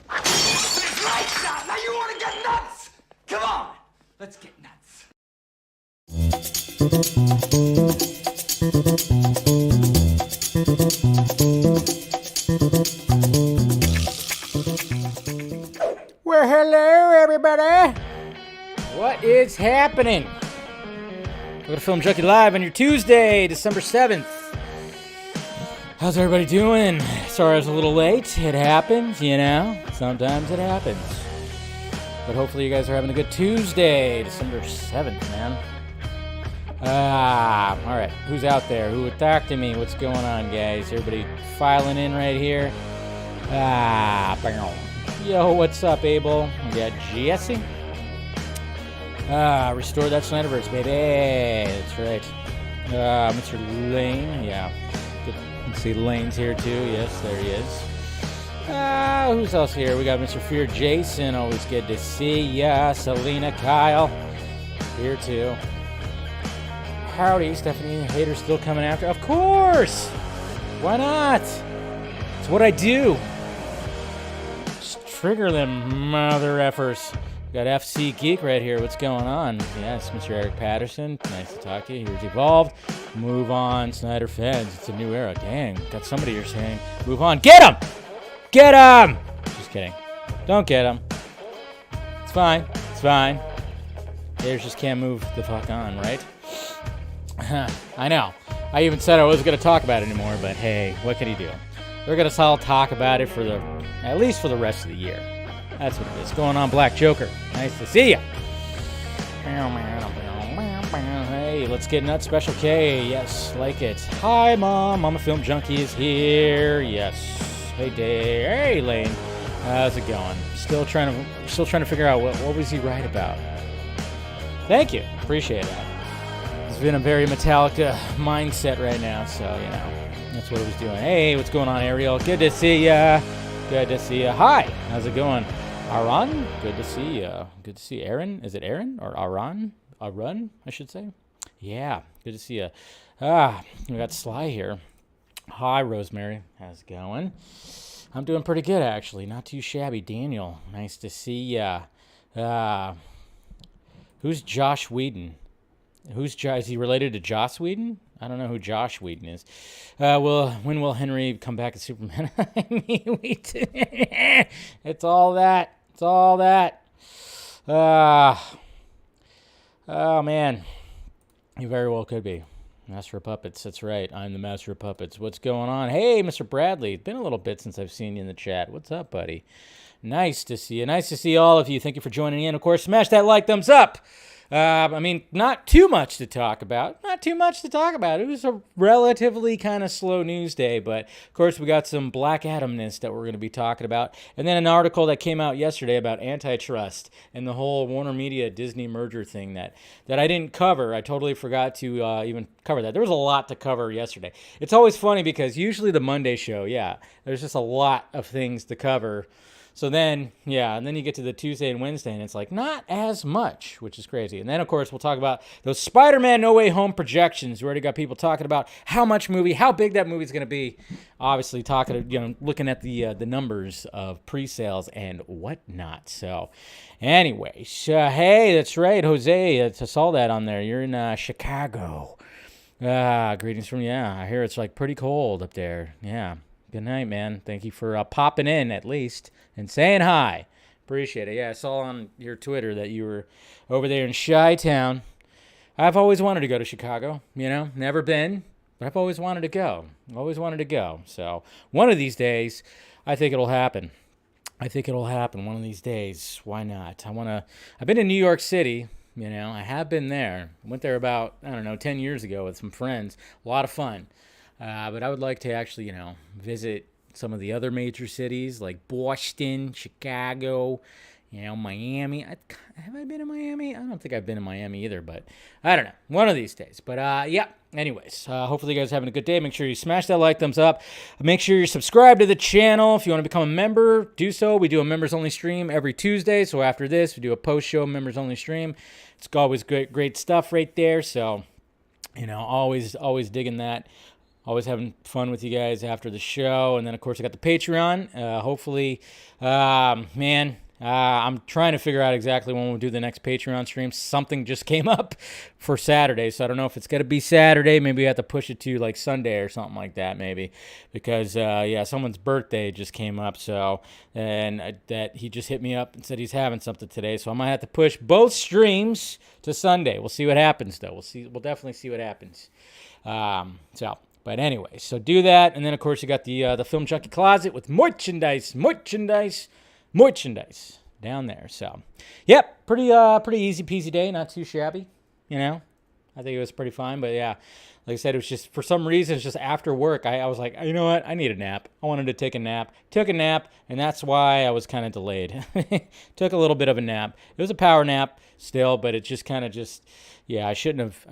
Lights out! Now you want to get nuts? Come on! Let's get nuts. Well, hello, everybody. What is happening? Welcome to Film Junkee Live on your Tuesday, December 7th. How's everybody doing? Sorry I was a little late. It happens, you know. Sometimes it happens. But hopefully you guys are having a good Tuesday, December 7th, man. Alright. Who's out there? Who would talk to me? What's going on, guys? Everybody filing in right here? Yo, what's up, Abel? We got Jesse. Restore that SNYDER'S, baby. That's right. Mr. Lane, yeah. Good. You can see Lane's here too. Yes, there he is. Who's else here? We got Mr. Fear Jason. Always good to see ya. Selena, Kyle, here too. Howdy, Stephanie. Haters still coming after? Of course. Why not? It's what I do. Just trigger them mother effers. Got FC Geek right here. What's going on? Yes, Mr. Eric Patterson. Nice to talk to you. Here's Evolved. Move on, Snyder fans. It's a new era. Dang, got somebody here saying, move on. Get him! Get him! Just kidding. Don't get him. It's fine. It's fine. Haters just can't move the fuck on, right? I know. I even said I wasn't going to talk about it anymore, but hey, what can he do? They're going to all talk about it at least for the rest of the year. That's what it is. Going on, Black Joker. Nice to see ya. Hey, let's get nuts. Special K. Yes, like it. Hi, Mom. Mama Film Junkie is here. Yes. Hey, Dave. Hey, Lane. How's it going? Still trying to figure out what was he right about. Thank you. Appreciate that. It's been a very Metallica mindset right now, so you know that's what I was doing. Hey, what's going on, Ariel? Good to see ya. Good to see ya. Hi. How's it going? Aran, good to see you. Good to see Aaron. Is it Aaron or Aran? Arun, I should say. Yeah, good to see you. We got Sly here. Hi, Rosemary. How's it going? I'm doing pretty good, actually. Not too shabby. Daniel, nice to see ya. Who's Josh Whedon? Is he related to Joss Whedon? I don't know who Josh Whedon is. When will Henry come back as Superman? I mean, it's all that. It's all that. Oh, man. You very well could be. Master of Puppets. That's right. I'm the Master of Puppets. What's going on? Hey, Mr. Bradley. It's been a little bit since I've seen you in the chat. What's up, buddy? Nice to see you. Nice to see all of you. Thank you for joining in. Of course, smash that like, thumbs up. I mean, not too much to talk about. Not too much to talk about. It was a relatively kind of slow news day, but of course we got some Black Adamness that we're going to be talking about, and then an article that came out yesterday about Antitrust and the whole WarnerMedia Disney merger thing that I didn't cover. I totally forgot to even cover that. There was a lot to cover yesterday. It's always funny because usually the Monday show, there's just a lot of things to cover. So then, and then you get to the Tuesday and Wednesday, and it's like not as much, which is crazy. And then, of course, we'll talk about those Spider-Man No Way Home projections. We already got people talking about how big that movie's going to be. Obviously, looking at the numbers of pre-sales and whatnot. So, anyway, hey, that's right, Jose. I saw that on there. You're in Chicago. Greetings from I hear it's like pretty cold up there. Yeah. Good night, man. Thank you for popping in, at least, and saying hi. Appreciate it. Yeah, I saw on your Twitter that you were over there in Chi-Town. I've always wanted to go to Chicago, never been, but I've always wanted to go. So one of these days, I think it'll happen. One of these days. Why not? I've been to New York City. I have been there. I went there about, 10 years ago with some friends. A lot of fun. But I would like to actually, visit some of the other major cities like Boston, Chicago, Miami. Have I been to Miami? I don't think I've been to Miami either, but I don't know. One of these days. But anyways, hopefully you guys are having a good day. Make sure you smash that like, thumbs up. Make sure you're subscribed to the channel. If you want to become a member, do so. We do a members-only stream every Tuesday. So after this, we do a post-show members-only stream. It's always great stuff right there. So, always digging that. always having fun with you guys after the show. And then, of course, I got the Patreon. Hopefully, I'm trying to figure out exactly when we'll do the next Patreon stream. Something just came up for Saturday, so I don't know if it's going to be Saturday. Maybe we have to push it to like Sunday or something like that, maybe. Because, someone's birthday just came up, that he just hit me up and said he's having something today, so I might have to push both streams to Sunday. We'll see what happens, though. We'll definitely see what happens. But anyway, so do that, and then, of course, you got the Film Junkee Closet with merchandise down there. So, yep, pretty easy peasy day, not too shabby, I think it was pretty fine. But yeah, like I said, it was just, for some reason, it's just after work, I was like, you know what, I need a nap. I wanted to take a nap, took a nap, and that's why I was kind of delayed. Took a little bit of a nap. It was a power nap still, but it just kind of I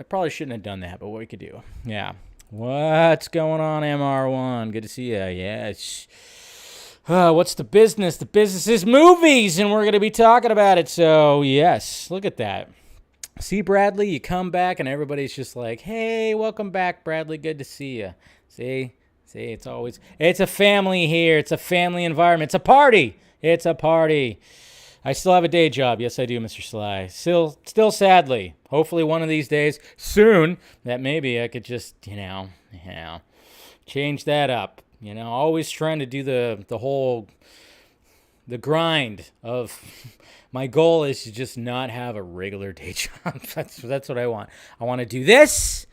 probably shouldn't have done that, but what we could do. Yeah. What's going on, MR1? Good to see you. Yes. What's the business? The business is movies, and we're going to be talking about it. So, yes, look at that. See, Bradley, you come back, and everybody's just like, hey, welcome back, Bradley. Good to see you. See, it's a family here. It's a family environment. It's a party. I still have a day job. Yes, I do, Mr. Sly. Still sadly. Hopefully one of these days, soon, that maybe I could just, change that up. Always trying to do the grind of, my goal is to just not have a regular day job. That's what I want. I want to do this,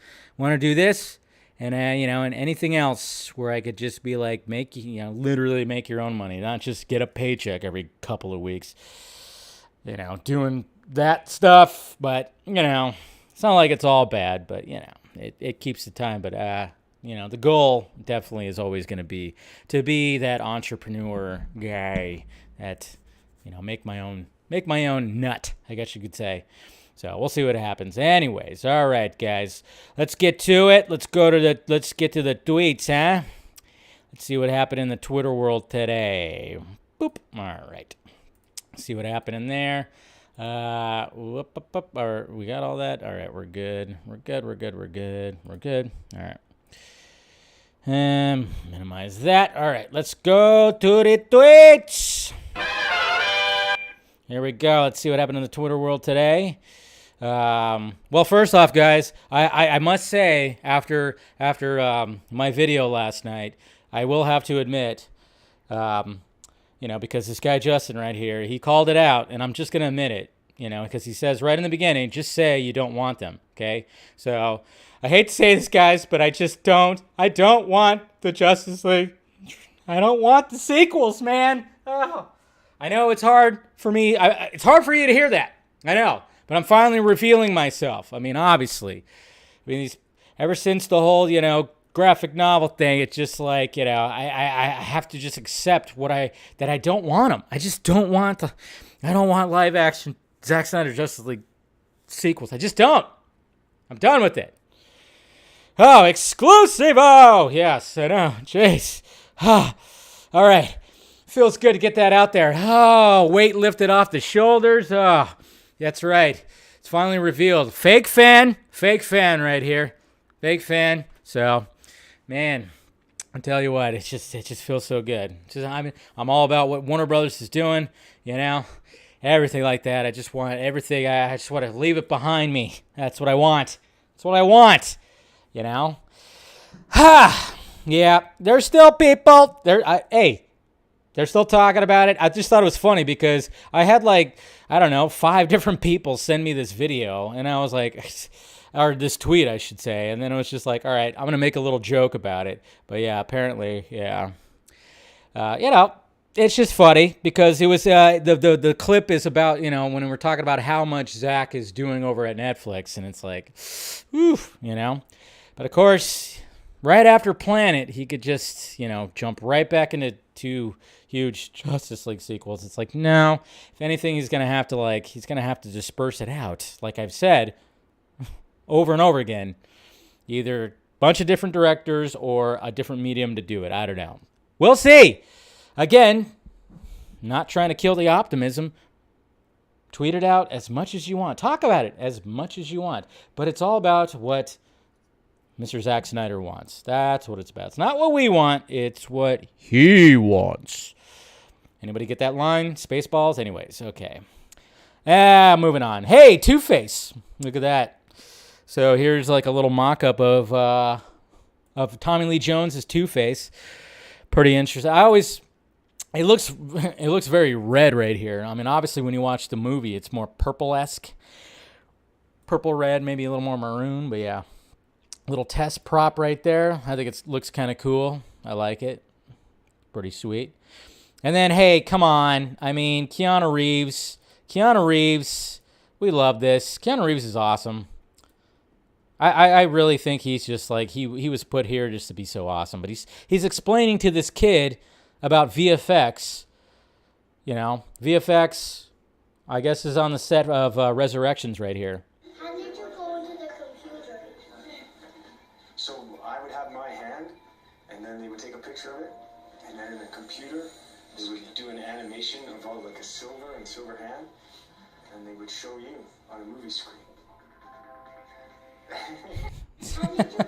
and and anything else where I could just be like, literally make your own money, not just get a paycheck every couple of weeks, doing that stuff. But, it's not like it's all bad, but, it keeps the time. But, the goal definitely is always going to be that entrepreneur guy that, make my own nut, I guess you could say. So we'll see what happens. Anyways, all right, guys, let's get to it. Let's get to the tweets, huh? Let's see what happened in the Twitter world today. Boop. All right. Let's see what happened in there. All right, we got all that. All right, we're good. All right. Minimize that. All right, let's go to the tweets. Here we go. Let's see what happened in the Twitter world today. Well, first off, guys, I must say, after my video last night, I will have to admit, because this guy Justin right here, he called it out, and I'm just going to admit it, because he says right in the beginning, just say you don't want them, okay? So I hate to say this, guys, but I don't want the Justice League. I don't want the sequels, man. Oh. I know it's hard for me. It's hard for you to hear that. I know. But I'm finally revealing myself. I mean, obviously. Ever since the whole, graphic novel thing, it's just like, I have to just accept that I don't want them. I just don't want I don't want live action Zack Snyder Justice League sequels. I just don't. I'm done with it. Oh, exclusive. Oh, yes, I know. Jeez. All right. Feels good to get that out there. Oh, weight lifted off the shoulders. Oh, that's right. It's finally revealed. Fake fan right here. Fake fan. So, man, I tell you what, it just feels so good. I'm all about what Warner Brothers is doing, everything like that. I just want everything. I just want to leave it behind me. That's what I want. Yeah, there's still people they're still talking about it. I just thought it was funny because I had 5 different people send me this video, and I was like, or this tweet, I should say, and then it was just like, all right, I'm gonna make a little joke about it. But yeah, apparently, yeah, it's just funny because it was the clip is about when we're talking about how much Zack is doing over at Netflix, and it's like, oof, But of course, right after Planet, he could just jump right back into 2 huge Justice League sequels. It's like, no. If anything, he's gonna have to disperse it out. Like I've said over and over again, either a bunch of different directors or a different medium to do it. I don't know. We'll see. Again, not trying to kill the optimism. Tweet it out as much as you want. Talk about it as much as you want. But it's all about what Mr. Zack Snyder wants. That's what it's about. It's not what we want. It's what he wants. Anybody get that line? Spaceballs? Anyways, okay. Moving on. Hey, Two-Face. Look at that. So here's like a little mock-up of Tommy Lee Jones as Two-Face. Pretty interesting. It looks very red right here. I mean, obviously when you watch the movie, it's more purple-esque. Purple, red, maybe a little more maroon, but yeah. Little test prop right there. I think it looks kind of cool. I like it. Pretty sweet. And then, hey, come on. I mean, Keanu Reeves. We love this. Keanu Reeves is awesome. I really think he's just like, he was put here just to be so awesome. But he's explaining to this kid about VFX. You know, VFX, I guess, is on the set of Resurrections right here. How did you go into the computer? So I would have my hand, and then they would take a picture of it, and then in the computer, they would do an animation of all like a silver hand, and they would show you on a movie screen. How did you go into the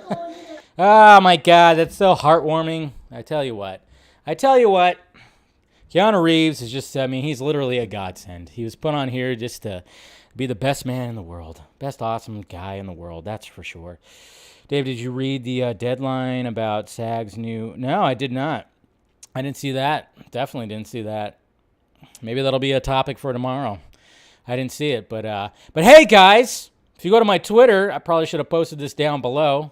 Oh, my God. That's so heartwarming. I tell you what. Keanu Reeves is just, I mean, he's literally a godsend. He was put on here just to be the best man in the world. Best awesome guy in the world. That's for sure. Dave, did you read the deadline about SAG's new? No, I did not. I didn't see that. Definitely didn't see that. Maybe that'll be a topic for tomorrow. I didn't see it, but hey, guys, if you go to my Twitter, I probably should have posted this down below.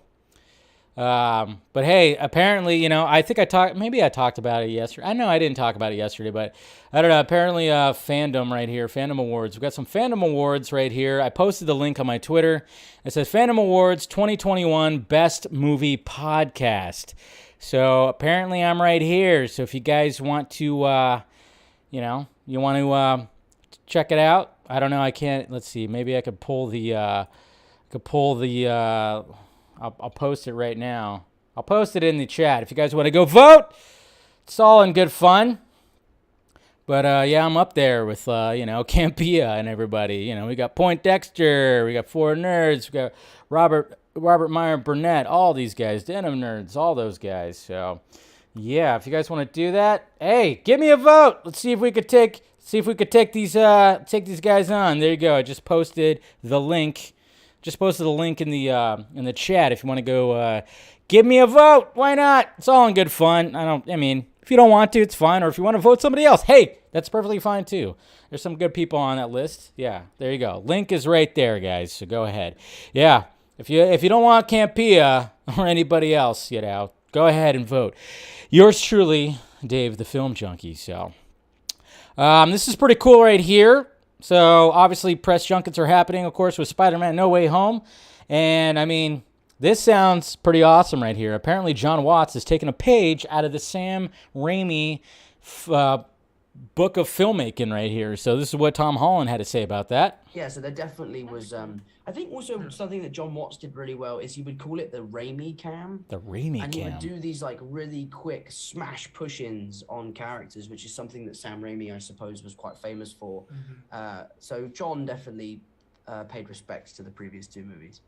But hey, apparently, you know, I think I talked about it yesterday. I know I didn't talk about it yesterday, but I don't know. Apparently, fandom right here, Fandom Awards. We've got some Fandom Awards right here. I posted the link on my Twitter. It says Fandom Awards 2021 Best Movie Podcast. So apparently I'm right here. So if you guys want to, you want to check it out. I don't know. I can't. Let's see. Maybe I could pull the. I'll post it right now. I'll post it in the chat if you guys want to go vote. It's all in good fun. But yeah, I'm up there with Campia and everybody. You know, we got Point Dexter, we got Four Nerds, we got Robert Meyer Burnett, all these guys, Denim Nerds, all those guys. So yeah, if you guys want to do that, hey, give me a vote. Let's see if we could take these guys on. There you go. I just posted the link. Just posted a link in the chat if you want to go give me a vote. Why not? It's all in good fun. I mean, if you don't want to, it's fine. Or if you want to vote somebody else, hey, that's perfectly fine too. There's some good people on that list. Yeah, there you go. Link is right there, guys. So go ahead. Yeah, if you don't want Campia or anybody else, go ahead and vote. Yours truly, Dave the Film Junkie. So this is pretty cool right here. So, obviously, press junkets are happening, of course, with Spider-Man No Way Home. And, I mean, this sounds pretty awesome right here. Apparently, John Watts has taken a page out of the Sam Raimi book of filmmaking right here. So, this is what Tom Holland had to say about that. Yeah, so there definitely was, I think also something that John Watts did really well is he would call it the Raimi cam. The Raimi cam. And he would do these like really quick smash push-ins on characters, which is something that Sam Raimi, I suppose, was quite famous for. Mm-hmm. So John definitely paid respects to the previous two movies.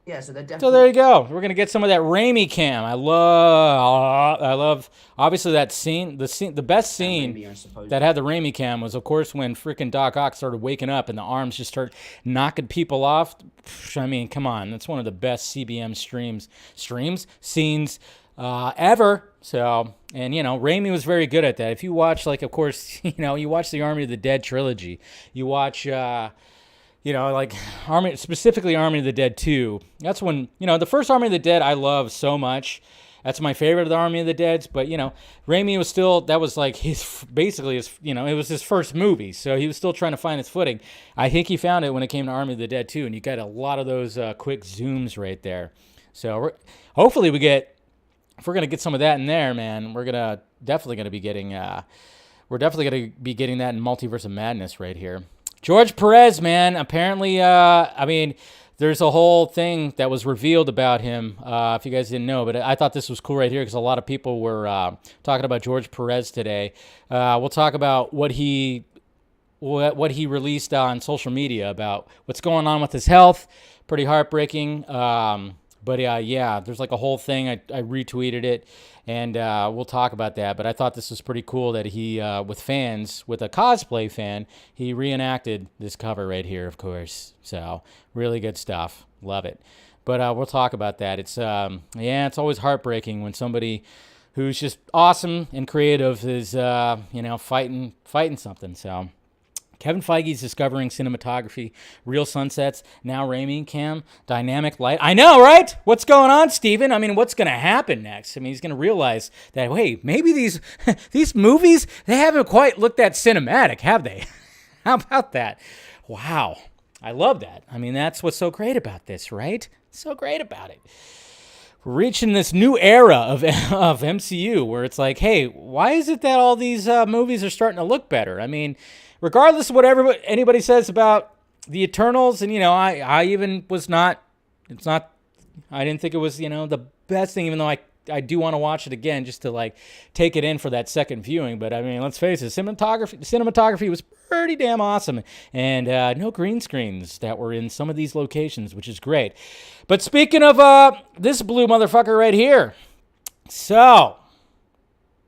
Yeah, so they're definitely... So there you go. We're going to get some of that Raimi cam. I love obviously that scene, the best scene Raimi, that had the Raimi cam was, of course, when freaking Doc Ock started waking up and the arms just start knocking people off. I mean, come on. That's one of the best CBM scenes ever. So, and, Raimi was very good at that. If you watch, like, of course, you watch the Army of the Dead trilogy, you watch... specifically Army of the Dead 2. That's when, the first Army of the Dead I love so much. That's my favorite of the Army of the Deads. But, Raimi was still, that was like it was his first movie. So he was still trying to find his footing. I think he found it when it came to Army of the Dead 2. And you got a lot of those quick zooms right there. So hopefully if we're going to get some of that in there, man, we're definitely going to be getting that in Multiverse of Madness right here. George Perez, man, apparently, there's a whole thing that was revealed about him, if you guys didn't know, but I thought this was cool right here because a lot of people were talking about George Perez today. We'll talk about what he released on social media about what's going on with his health. Pretty heartbreaking. But yeah, there's like a whole thing. I retweeted it, and we'll talk about that. But I thought this was pretty cool that he, with fans, with a cosplay fan, he reenacted this cover right here, of course. So really good stuff. Love it. But we'll talk about that. It's it's always heartbreaking when somebody who's just awesome and creative is fighting something. So. Kevin Feige's discovering cinematography, real sunsets, now Raimi cam, dynamic light. I know, right? What's going on, Steven? I mean, what's going to happen next? I mean, he's going to realize that, hey, maybe these movies, they haven't quite looked that cinematic, have they? How about that? Wow. I love that. I mean, that's what's so great about this, right? So great about it. We're reaching this new era of MCU where it's like, hey, why is it that all these movies are starting to look better? I mean, regardless of what anybody says about the Eternals, and, I even was not, I didn't think it was, the best thing, even though I do want to watch it again just to, like, take it in for that second viewing. But, I mean, let's face it, cinematography was pretty damn awesome. And no green screens that were in some of these locations, which is great. But speaking of this blue motherfucker right here, so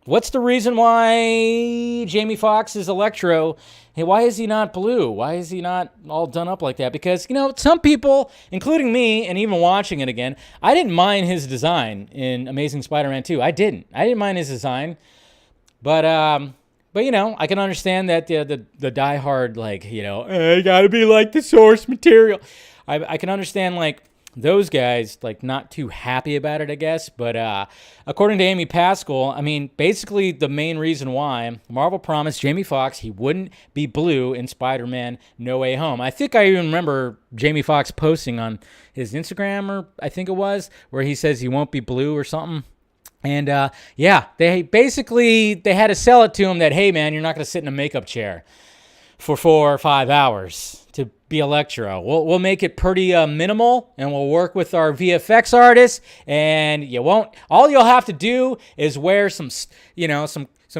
what's the reason why Jamie Foxx is Electro? Hey, why is he not blue? Why is he not all done up like that? Because, some people, including me, and even watching it again, I didn't mind his design in Amazing Spider-Man 2. I didn't mind his design. But I can understand that the diehard, like, it gotta be like the source material. I can understand, like, those guys, like, not too happy about it, I guess. But according to Amy Pascal, I mean, basically the main reason why Marvel promised Jamie Foxx he wouldn't be blue in Spider-Man No Way Home. I think I even remember Jamie Foxx posting on his Instagram, or I think it was, where he says he won't be blue or something. And they had to sell it to him that, hey, man, you're not going to sit in a makeup chair for 4 or 5 hours to be Electro. We'll make it pretty minimal, and we'll work with our VFX artists, and all you'll have to do is wear some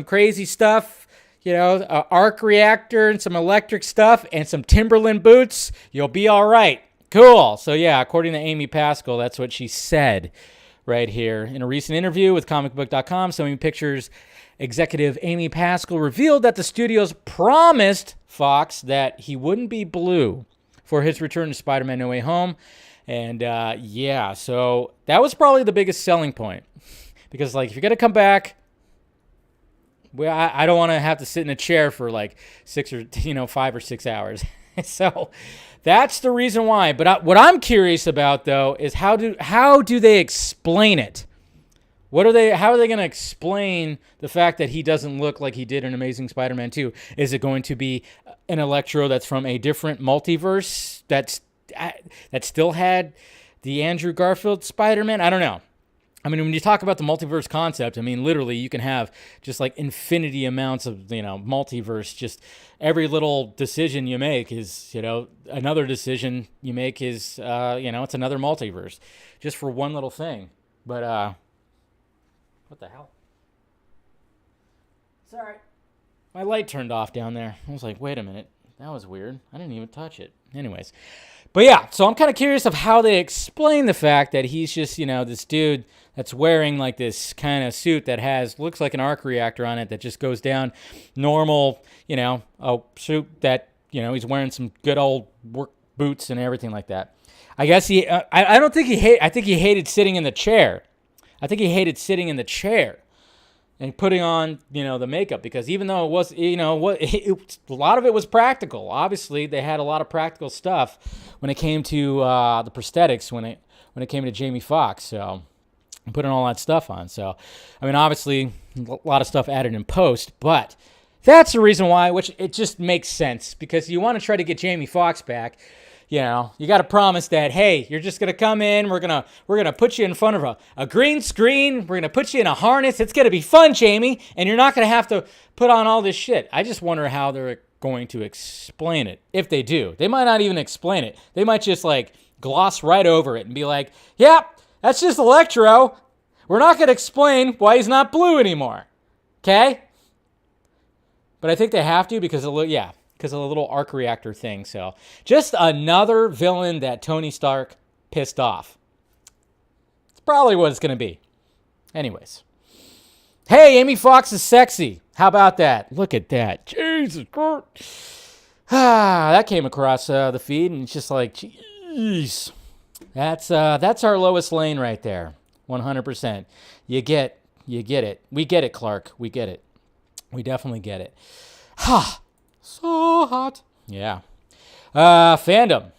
crazy stuff, arc reactor and some electric stuff and some Timberland boots. You'll be all right. Cool. So yeah, according to Amy Pascal, that's what she said right here. In a recent interview with comicbook.com, Sony Pictures executive Amy Pascal revealed that the studios promised Fox that he wouldn't be blue for his return to Spider-Man No Way Home. And so that was probably the biggest selling point. Because, like, if you're going to come back, I don't want to have to sit in a chair for like 5 or 6 hours. So that's the reason why. But what I'm curious about, though, is how do they explain it? How are they going to explain the fact that he doesn't look like he did in Amazing Spider-Man 2? Is it going to be an Electro that's from a different multiverse that still had the Andrew Garfield Spider-Man? I don't know. I mean, when you talk about the multiverse concept, I mean, literally, you can have just like infinity amounts of, multiverse. Just every little decision you make is, another decision you make is, it's another multiverse just for one little thing. But, what the hell? Sorry. My light turned off down there. I was like, wait a minute. That was weird. I didn't even touch it. Anyways. But yeah, so I'm kind of curious of how they explain the fact that he's just, this dude that's wearing like this kind of suit that looks like an arc reactor on it that just goes down normal, a suit that, he's wearing some good old work boots and everything like that. I guess I think he hated sitting in the chair. I think he hated sitting in the chair and putting on, the makeup, because even though it was, a lot of it was practical. Obviously, they had a lot of practical stuff when it came to the prosthetics, when it came to Jamie Foxx. So, putting all that stuff on. So, I mean, obviously, a lot of stuff added in post, but that's the reason why, which it just makes sense, because you want to try to get Jamie Foxx back. You got to promise that, hey, you're just going to come in, we're going to put you in front of a green screen, we're going to put you in a harness, it's going to be fun, Jamie, and you're not going to have to put on all this shit. I just wonder how they're going to explain it, if they do. They might not even explain it. They might just, like, gloss right over it and be like, yep, that's just Electro. We're not going to explain why he's not blue anymore, okay? But I think they have to because of the little arc reactor thing. So just another villain that Tony Stark pissed off. probably what it's going to be. Anyways. Hey, Amy Fox is sexy. How about that? Look at that. Jesus Christ. That came across the feed, and it's just like, jeez. That's our Lois Lane right there. 100%. You get it. We get it, Clark. We get it. We definitely get it. Ha! So hot. Yeah. Fandom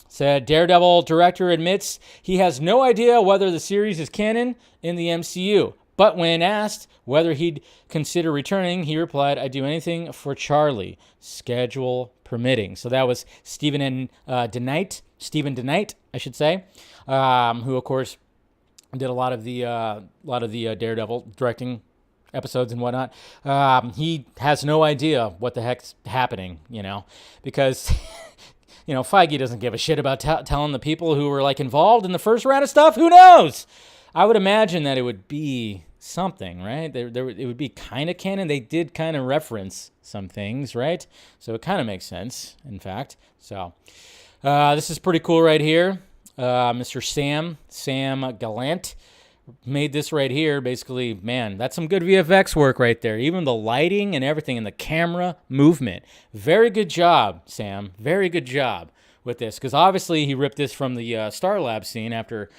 said Daredevil director admits he has no idea whether the series is canon in the MCU. But when asked whether he'd consider returning, he replied, "I'd do anything for Charlie, schedule permitting." So that was Stephen DeKnight, I should say, who of course did a lot of the Daredevil directing episodes and whatnot. He has no idea what the heck's happening, because Feige doesn't give a shit about telling the people who were like involved in the first round of stuff. Who knows? I would imagine that it would be something, right? It would be kind of canon. They did kind of reference some things, right? So it kind of makes sense, in fact. So this is pretty cool right here. Mr. Sam Gallant made this right here. Basically, man, that's some good VFX work right there. Even the lighting and everything and the camera movement. Very good job, Sam. Very good job with this, because obviously he ripped this from the Star Lab scene after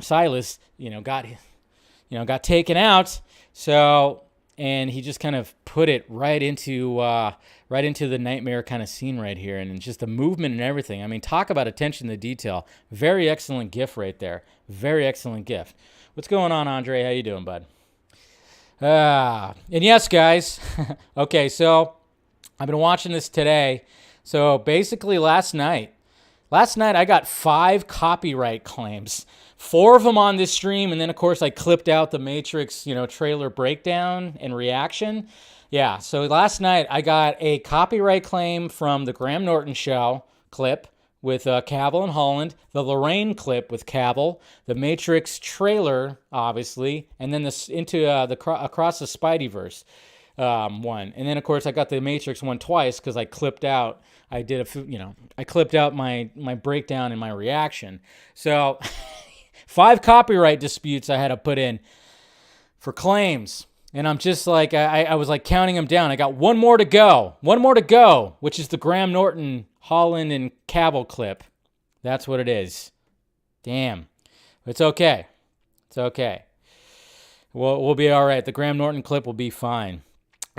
Silas, got taken out. So, and he just kind of put it right into the nightmare kind of scene right here, and just the movement and everything. I mean, talk about attention to detail. Very excellent GIF right there. Very excellent GIF. What's going on, Andre? How you doing, bud? And yes, guys. Okay, so I've been watching this today. So basically last night I got 5 copyright claims, 4 of them on this stream. And then of course I clipped out the Matrix, trailer breakdown and reaction. Yeah. So last night I got a copyright claim from the Graham Norton show clip with Cavill and Holland, the Lorraine clip with Cavill, the Matrix trailer, obviously, and then this into across the Spideyverse one. And then of course I got the Matrix one twice because I clipped out. I clipped out my breakdown and my reaction. So 5 copyright disputes I had to put in for claims. And I'm just like, I was like counting them down. I got one more to go, which is the Graham Norton, Holland, and Cavill clip. That's what it is. Damn. It's okay. It's okay. We'll be all right. The Graham Norton clip will be fine.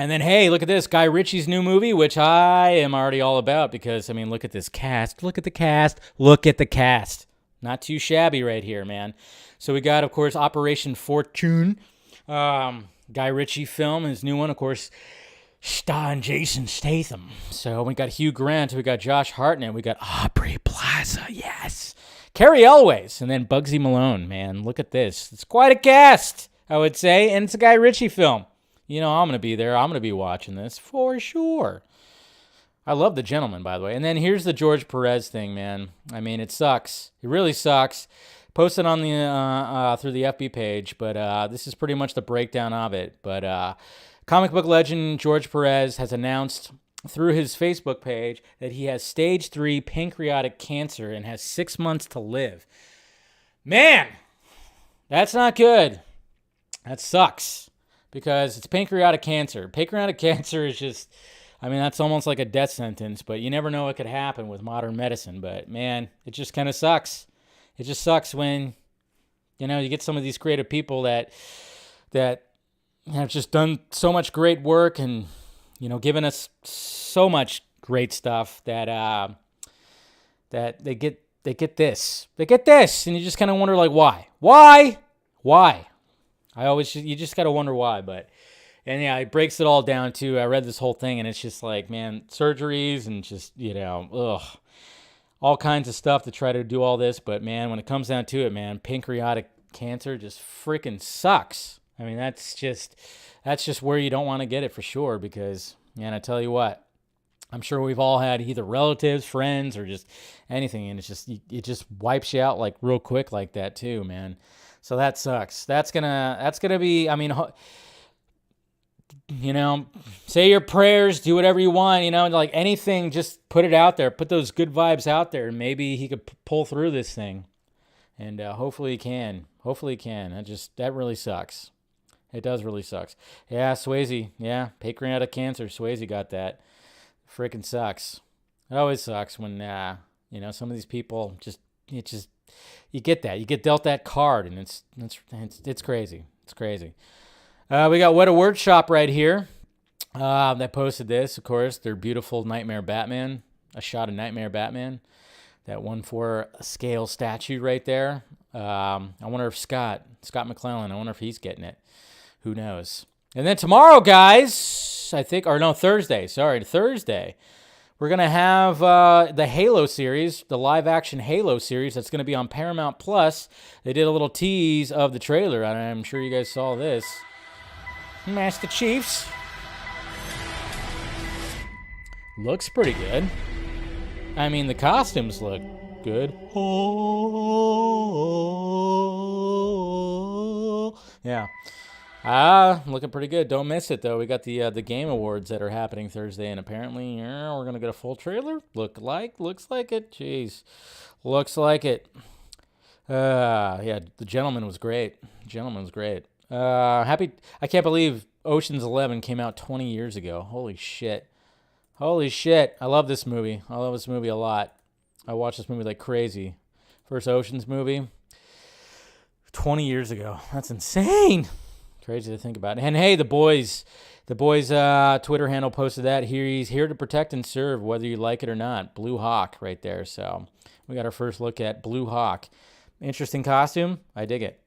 And then, hey, look at this. Guy Ritchie's new movie, which I am already all about because, I mean, look at this cast. Look at the cast. Look at the cast. Not too shabby right here, man. So we got, of course, Operation Fortune. Guy Ritchie film, his new one, of course, starring Jason Statham. So we got Hugh Grant. We got Josh Hartnett. We got Aubrey Plaza. Yes. Carrie Elways. And then Bugsy Malone, man. Look at this. It's quite a cast, I would say. And it's a Guy Ritchie film. I'm going to be there. I'm going to be watching this for sure. I love The Gentleman, by the way. And then here's the George Perez thing, man. I mean, it sucks. It really sucks. Posted on the through the FB page, but this is pretty much the breakdown of it. But comic book legend George Perez has announced through his Facebook page that he has stage 3 pancreatic cancer and has 6 months to live. Man, that's not good. That sucks. Because it's pancreatic cancer. Pancreatic cancer is just, I mean, that's almost like a death sentence, but you never know what could happen with modern medicine. But, man, it just kind of sucks. It just sucks when, you get some of these creative people that have just done so much great work and, given us so much great stuff that they get this. They get this, and you just kind of wonder, like, why? Why? You just got to wonder why, and yeah, it breaks it all down too. I read this whole thing and it's just like, man, surgeries and just, all kinds of stuff to try to do all this. But man, when it comes down to it, man, pancreatic cancer just freaking sucks. I mean, that's just where you don't want to get it for sure because, man, I tell you what, I'm sure we've all had either relatives, friends, or just anything. And it just wipes you out like real quick like that too, man. So that sucks. That's gonna be, I mean, say your prayers, do whatever you want, like anything, just put it out there, put those good vibes out there, and maybe he could pull through this thing. And hopefully he can. Hopefully he can. That really sucks. It does really sucks. Yeah, Swayze. Yeah, pancreatic cancer. Swayze got that. Freaking sucks. It always sucks when some of these people you get that. You get dealt that card, and it's crazy. It's crazy. We got What a Word Shop right here. That posted this, of course, their beautiful Nightmare Batman. A shot of Nightmare Batman. That 1/4 scale statue right there. I wonder if Scott McClellan, I wonder if he's getting it. Who knows? And then tomorrow, guys, Thursday, we're going to have the Halo series, the live-action Halo series that's going to be on Paramount+. Plus. They did a little tease of the trailer, and I'm sure you guys saw this. Master Chiefs. Looks pretty good. I mean, the costumes look good. Yeah. Looking pretty good. Don't miss it, though. We got the Game Awards that are happening Thursday, and apparently we're going to get a full trailer. Looks like it. Jeez. Looks like it. Yeah, The Gentleman was great. I can't believe Ocean's 11 came out 20 years ago. Holy shit. I love this movie. I love this movie a lot. I watched this movie like crazy. First Ocean's movie, 20 years ago. That's insane. Crazy to think about. And hey, the boys' Twitter handle posted that. He's here to protect and serve, whether you like it or not. Blue Hawk right there. So we got our first look at Blue Hawk. Interesting costume. I dig it.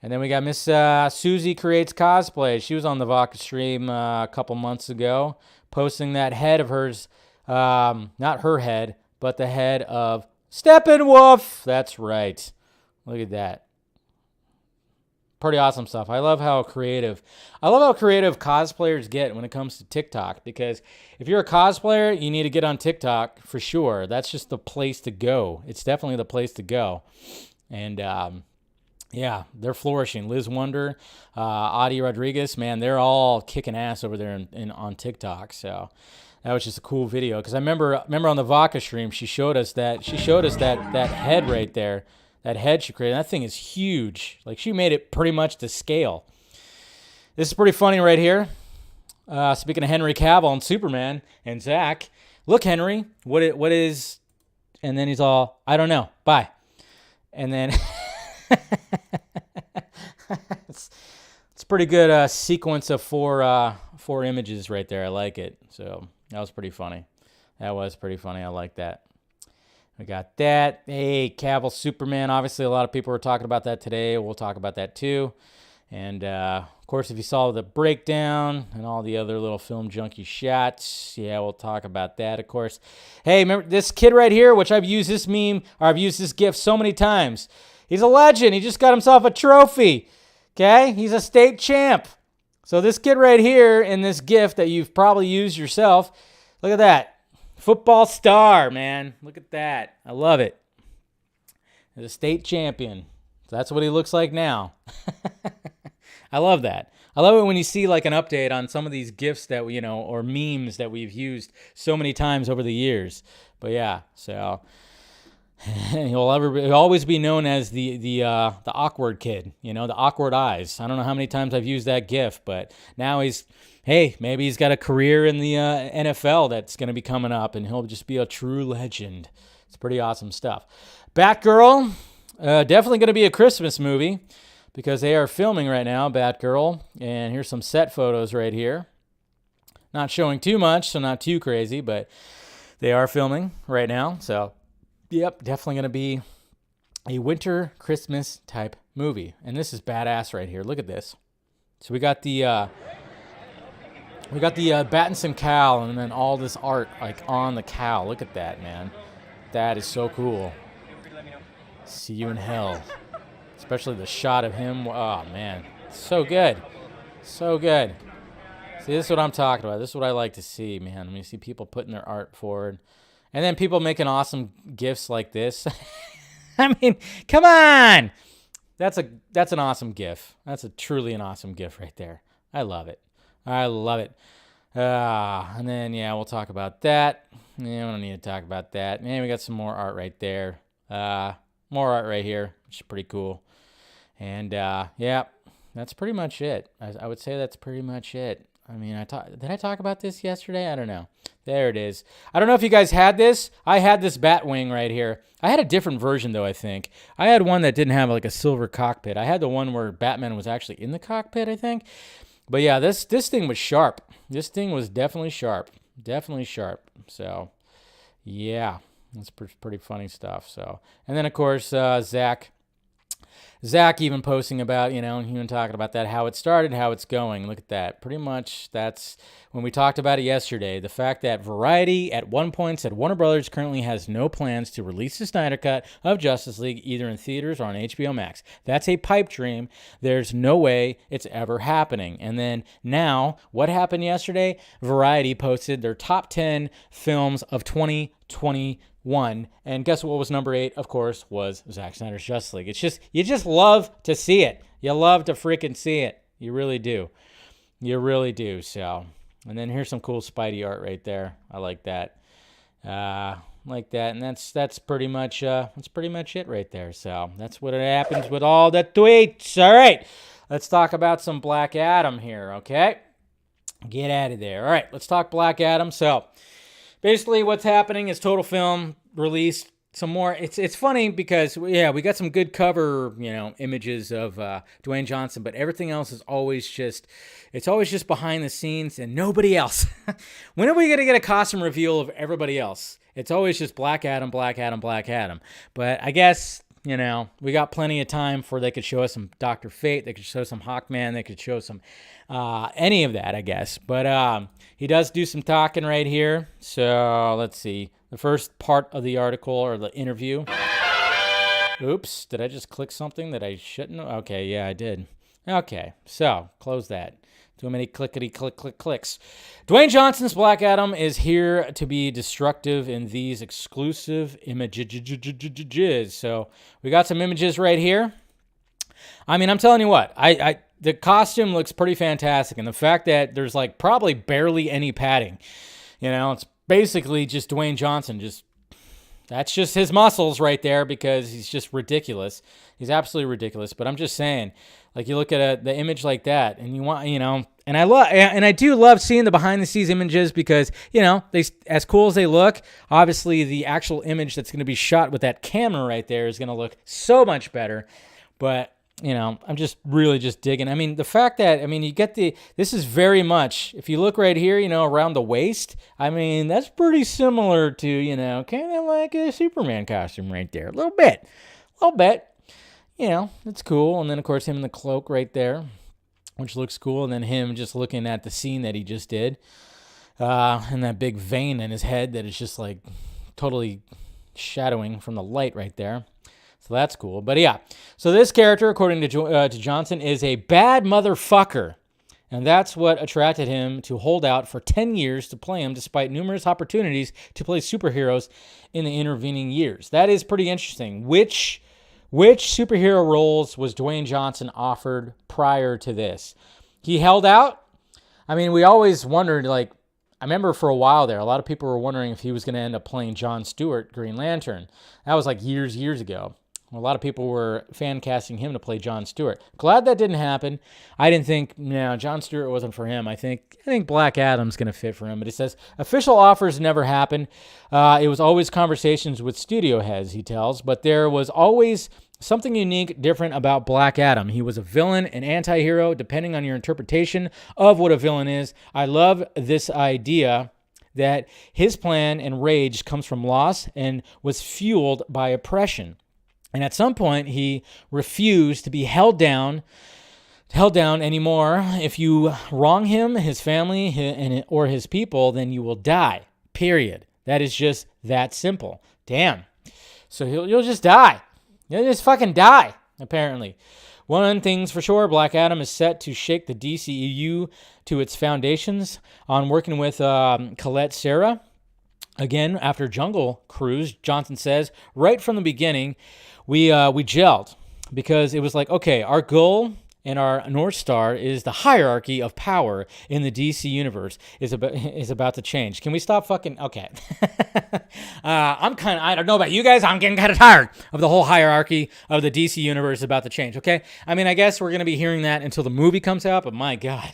And then we got Miss Susie Creates Cosplay. She was on the Vodka stream a couple months ago, posting that head of hers, not her head, but the head of Steppenwolf. That's right. Look at that. Pretty awesome stuff. I love how creative cosplayers get when it comes to TikTok, because if you're a cosplayer, you need to get on TikTok for sure. That's just the place to go. It's definitely the place to go. And yeah, they're flourishing. Liz Wonder, Adi Rodriguez, man, they're all kicking ass over there on TikTok. So that was just a cool video, because I remember on the Vodka stream, she showed us that head right there. That head she created, that thing is huge. Like, she made it pretty much to scale. This is pretty funny right here. Speaking of Henry Cavill and Superman and ZACK, look, Henry, what is? And then he's all, I don't know. Bye. And then it's pretty good sequence of four images right there. I like it. So that was pretty funny. I like that. We got that. Hey, Cavill, Superman. Obviously, a lot of people were talking about that today. We'll talk about that too. And, of course, if you saw the breakdown and all the other little film junkie shots, yeah, we'll talk about that, of course. Hey, remember this kid right here, which I've used this meme, or I've used this GIF so many times. He's a legend. He just got himself a trophy, okay? He's a state champ. So this kid right here in this GIF that you've probably used yourself, look at that. Football star, man. Look at that. I love it. He's a state champion. So that's what he looks like now. I love that. I love it when you see like an update on some of these GIFs that we, or memes that we've used so many times over the years. But yeah, so he'll always be known as the awkward kid, the awkward eyes. I don't know how many times I've used that GIF, but now maybe he's got a career in the NFL that's going to be coming up, and he'll just be a true legend. It's pretty awesome stuff. Batgirl, definitely going to be a Christmas movie, because they are filming right now, Batgirl. And here's some set photos right here. Not showing too much, so not too crazy, but they are filming right now. So, yep, definitely going to be a winter Christmas type movie. And this is badass right here. Look at this. So we got the Battinson cowl, and then all this art like on the cowl. Look at that, man. That is so cool. See you in hell. Especially the shot of him. Oh, man. So good. So good. See, this is what I'm talking about. This is what I like to see, man. When you see people putting their art forward. And then people making awesome GIFs like this. I mean, come on. That's an awesome GIF. That's truly an awesome GIF right there. I love it. And then, yeah, we'll talk about that. Yeah, we don't need to talk about that. Man, we got some more art right there. More art right here, which is pretty cool. And yeah, that's pretty much it. I would say that's pretty much it. I mean, did I talk about this yesterday? I don't know. There it is. I don't know if you guys had this. I had this Batwing right here. I had a different version, though, I think. I had one that didn't have like a silver cockpit. I had the one where Batman was actually in the cockpit, I think. But yeah, this thing was sharp. This thing was definitely sharp. Definitely sharp. So, yeah, that's pretty funny stuff. So, and then, of course, ZACK. ZACK even posting about, even talking about that, how it started, how it's going. Look at that. Pretty much that's when we talked about it yesterday. The fact that Variety at one point said Warner Brothers currently has no plans to release the Snyder Cut of Justice League either in theaters or on HBO Max. That's a pipe dream. There's no way it's ever happening. And then now, what happened yesterday? Variety posted their top 10 films of 2021. And guess what was number 8? Of course, was Zack Snyder's Justice League. It's just, you just love to see it. You love to freaking see it. You really do. You really do. So, and then here's some cool Spidey art right there. I like that. Like that. And that's pretty much it right there. So that's what happens with all the tweets. All right. Let's talk about some Black Adam here. Okay. Get out of there. All right. Let's talk Black Adam. So, basically, what's happening is Total Film released some more. It's funny because, yeah, we got some good cover, images of Dwayne Johnson, but everything else is always just behind the scenes and nobody else. When are we going to get a costume reveal of everybody else? It's always just Black Adam, Black Adam, Black Adam. But I guess, we got plenty of time for they could show us some Dr. Fate, they could show some Hawkman, they could show some any of that, I guess. But he does do some talking right here. So let's see. The first part of the article or the interview. Oops, did I just click something that I shouldn't? Okay, yeah, I did. Okay, so close that. Too many clicks. Dwayne Johnson's Black Adam is here to be destructive in these exclusive images. So we got some images right here. I mean, I'm telling you what, the costume looks pretty fantastic. And the fact that there's like probably barely any padding, it's basically just Dwayne Johnson. That's just his muscles right there because he's just ridiculous. He's absolutely ridiculous. But I'm just saying, like you look at the image like that and you want, and I do love seeing the behind the scenes images because, they, as cool as they look, obviously the actual image that's going to be shot with that camera right there is going to look so much better. But I'm just really just digging. I mean, the fact that, you get this is very much, if you look right here, around the waist, that's pretty similar to, kind of like a Superman costume right there. A little bit. It's cool. And then, of course, him in the cloak right there, which looks cool. And then him just looking at the scene that he just did. And that big vein in his head that is just like totally shadowing from the light right there. So that's cool. But yeah, so this character, according to Johnson, is a bad motherfucker. And that's what attracted him to hold out for 10 years to play him, despite numerous opportunities to play superheroes in the intervening years. That is pretty interesting. Which superhero roles was Dwayne Johnson offered prior to this? He held out. We always wondered, I remember for a while there, a lot of people were wondering if he was going to end up playing John Stewart, Green Lantern. That was like years ago. A lot of people were fan casting him to play John Stewart. Glad that didn't happen. I didn't think, John Stewart wasn't for him. I think Black Adam's going to fit for him. But it says, official offers never happened. It was always conversations with studio heads, he tells. But there was always something unique, different about Black Adam. He was a villain, an anti-hero, depending on your interpretation of what a villain is. I love this idea that his plan and rage comes from loss and was fueled by oppression. And at some point, he refused to be held down anymore. If you wrong him, his family, or his people, then you will die, period. That is just that simple. Damn. So you'll just die. You'll just fucking die, apparently. One thing's for sure, Black Adam is set to shake the DCEU to its foundations on working with Colette Serra. Again, after Jungle Cruise, Johnson says, right from the beginning, we gelled because it was like, okay, our goal and our North Star is the hierarchy of power in the DC universe is about to change. Can we stop fucking... Okay. I don't know about you guys, I'm getting kind of tired of the whole hierarchy of the DC universe about to change, okay? I mean, I guess we're going to be hearing that until the movie comes out, but my God.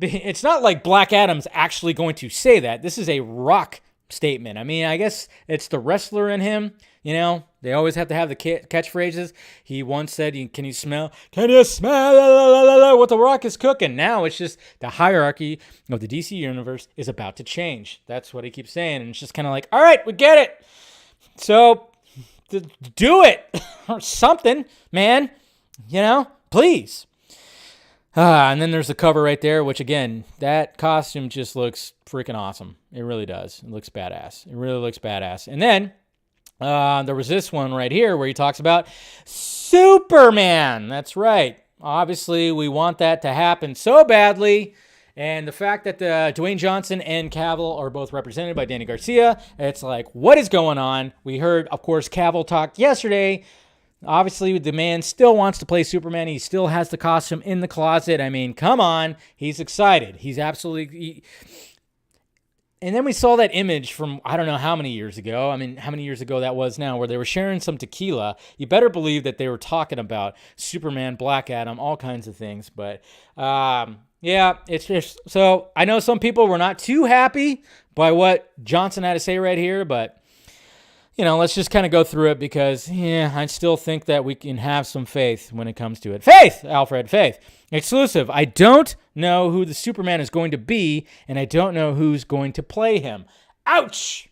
It's not like Black Adam's actually going to say that. This is a rock statement. I mean, I guess it's the wrestler in him. You know, they always have to have the catchphrases. He once said, can you smell what the Rock is cooking? Now it's just the hierarchy of the DC universe is about to change. That's what he keeps saying. And it's just kind of like, all right, we get it. So do it or something, man. You know, please. And then there's the cover right there, which again, that costume just looks freaking awesome. It really does. It looks badass. It really looks badass. And then there was this one right here where he talks about Superman. That's right. Obviously, we want that to happen so badly. And the fact that Dwayne Johnson and Cavill are both represented by Danny Garcia, it's like, what is going on? We heard, of course, Cavill talk yesterday. Obviously, the man still wants to play Superman. He still has the costume in the closet. I mean, come on. He's excited. He's absolutely... And then we saw that image from, I don't know how many years ago. I mean, how many years ago that was now, where they were sharing some tequila. You better believe that they were talking about Superman, Black Adam, all kinds of things. But, yeah, it's just... So, I know some people were not too happy by what Johnson had to say right here, but... You know, let's just kind of go through it because, yeah, I still think that we can have some faith when it comes to it. Faith, Alfred, faith. Exclusive. I don't know who the Superman is going to be, and I don't know who's going to play him. Ouch!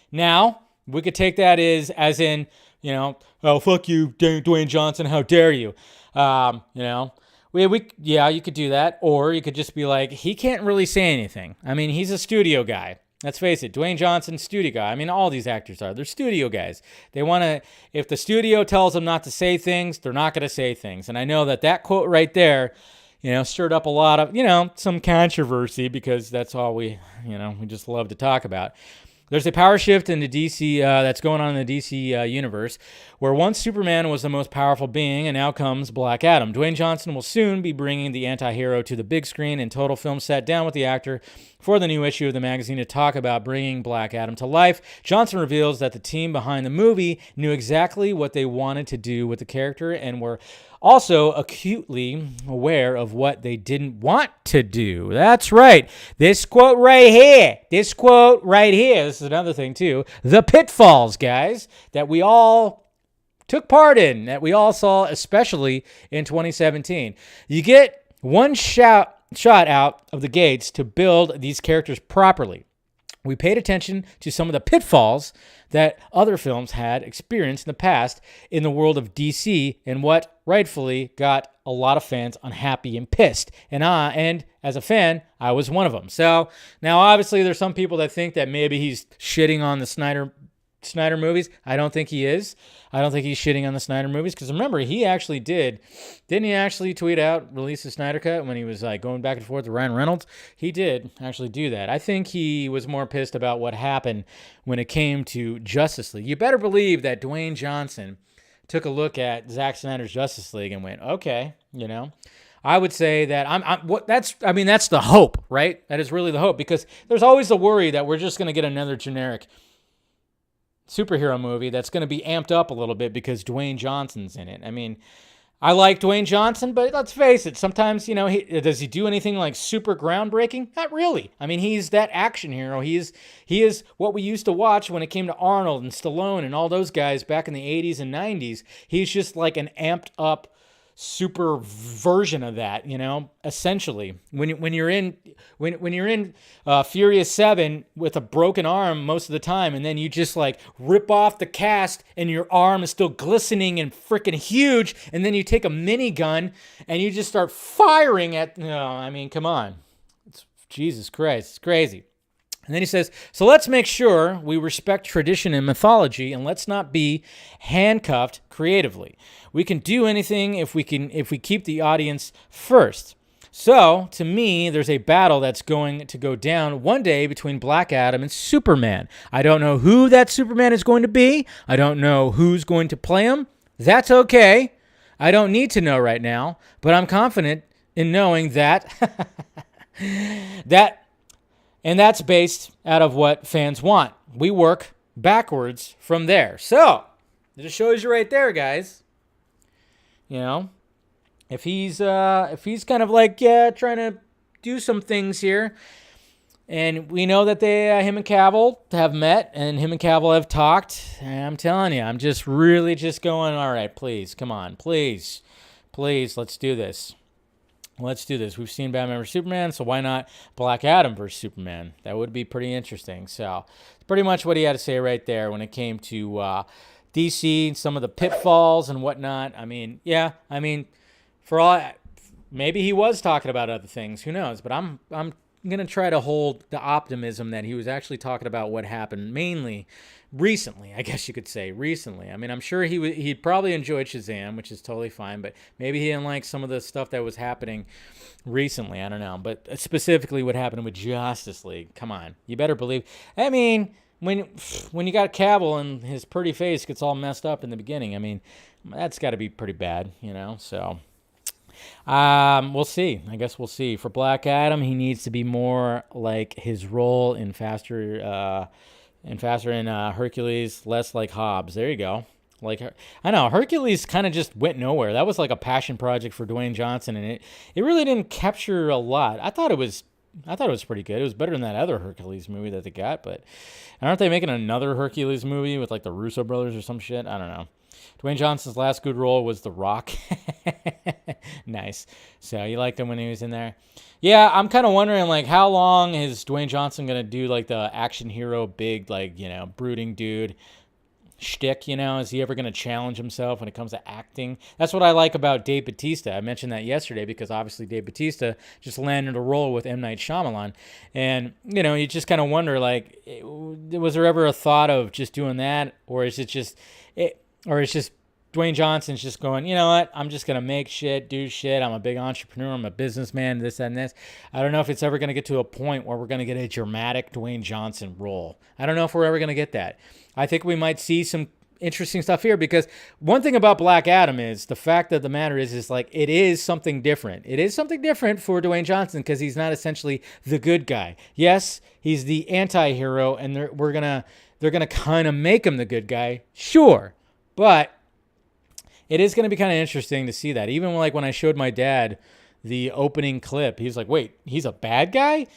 Now, we could take that as in, you know, oh, fuck you, Dwayne Johnson, how dare you? You know, yeah, you could do that. Or you could just be like, he can't really say anything. I mean, he's a studio guy. Let's face it, Dwayne Johnson, studio guy. I mean, all these actors are. They're studio guys. They want to, if the studio tells them not to say things, they're not going to say things. And I know that quote right there, you know, stirred up a lot of, you know, some controversy because that's all we just love to talk about. There's a power shift in the DC that's going on in the DC universe, where once Superman was the most powerful being, and now comes Black Adam. Dwayne Johnson will soon be bringing the anti-hero to the big screen, and Total Film sat down with the actor for the new issue of the magazine to talk about bringing Black Adam to life. Johnson reveals that the team behind the movie knew exactly what they wanted to do with the character and were also acutely aware of what they didn't want to do. That's right. This quote right here. This is another thing too. The Pitfalls, guys, that we all took part in, that we all saw, especially in 2017. You get one shot out of the gates to build these characters properly. We paid attention to some of the pitfalls that other films had experienced in the past in the world of DC and what rightfully got a lot of fans unhappy and pissed. And as a fan, I was one of them. So now obviously there's some people that think that maybe he's shitting on the Snyder movies. I don't think he is. I don't think he's shitting on the Snyder movies because remember, he actually didn't he actually release the Snyder Cut when he was like going back and forth with Ryan Reynolds? He did actually do that. I think he was more pissed about what happened when it came to Justice League. You better believe that Dwayne Johnson took a look at Zack Snyder's Justice League and went, okay, you know. I would say that that's the hope, right? That is really the hope because there's always the worry that we're just going to get another generic superhero movie that's going to be amped up a little bit because Dwayne Johnson's in it. I mean, I like Dwayne Johnson, but let's face it, sometimes, you know, does he do anything like super groundbreaking? Not really. I mean, he's that action hero. He is what we used to watch when it came to Arnold and Stallone and all those guys back in the 80s and 90s. He's just like an amped up super version of that, you know, essentially. When you're in Furious 7 with a broken arm most of the time, and then you just like rip off the cast and your arm is still glistening and freaking huge, and then you take a minigun and you just start firing at, I mean, come on. It's Jesus Christ. It's crazy. And then he says, so let's make sure we respect tradition and mythology and let's not be handcuffed creatively. We can do anything if we keep the audience first. So, to me, there's a battle that's going to go down one day between Black Adam and Superman. I don't know who that Superman is going to be. I don't know who's going to play him. That's okay. I don't need to know right now, but I'm confident in knowing that and that's based out of what fans want. We work backwards from there. So, it just shows you right there, guys. You know, if he's kind of like trying to do some things here, and we know that him and Cavill have met, and him and Cavill have talked. And I'm telling you, I'm just really just going, all right, please, come on, please, let's do this. Let's do this. We've seen Batman vs. Superman, so why not Black Adam vs. Superman? That would be pretty interesting. So, it's pretty much what he had to say right there when it came to DC, some of the pitfalls and whatnot. I mean, yeah, for all, maybe he was talking about other things. Who knows? But I'm going to try to hold the optimism that he was actually talking about what happened mainly recently, I guess you could say recently. I mean, I'm sure he probably enjoyed Shazam, which is totally fine, but maybe he didn't like some of the stuff that was happening recently. I don't know. But specifically what happened with Justice League. Come on. You better believe. I mean, when you got Cavill and his pretty face gets all messed up in the beginning, I mean, that's got to be pretty bad, you know? So we'll see. I guess we'll see. For Black Adam, he needs to be more like his role in Faster and Hercules, less like Hobbs. There you go. Like, I know Hercules kind of just went nowhere. That was like a passion project for Dwayne Johnson, and it really didn't capture a lot. I thought it was pretty good. It was better than that other Hercules movie that they got. But aren't they making another Hercules movie with like the Russo brothers or some shit? I don't know. Dwayne Johnson's last good role was The Rock. Nice. So you liked him when he was in there? Yeah, I'm kind of wondering, like, how long is Dwayne Johnson going to do, like, the action hero, big, like, you know, brooding dude shtick, you know? Is he ever going to challenge himself when it comes to acting? That's what I like about Dave Bautista. I mentioned that yesterday because, obviously, Dave Bautista just landed a role with M. Night Shyamalan. And, you know, you just kind of wonder, like, was there ever a thought of just doing that? Or is it just... Dwayne Johnson's just going, you know what, I'm just going to make shit, do shit. I'm a big entrepreneur. I'm a businessman, this, that, and this. I don't know if it's ever going to get to a point where we're going to get a dramatic Dwayne Johnson role. I don't know if we're ever going to get that. I think we might see some interesting stuff here because one thing about Black Adam is the fact of the matter is like it is something different. It is something different for Dwayne Johnson because he's not essentially the good guy. Yes, he's the anti-hero, and they're going to kind of make him the good guy. Sure, but it is going to be kind of interesting to see that. Even like when I showed my dad the opening clip, he was like, wait, he's a bad guy?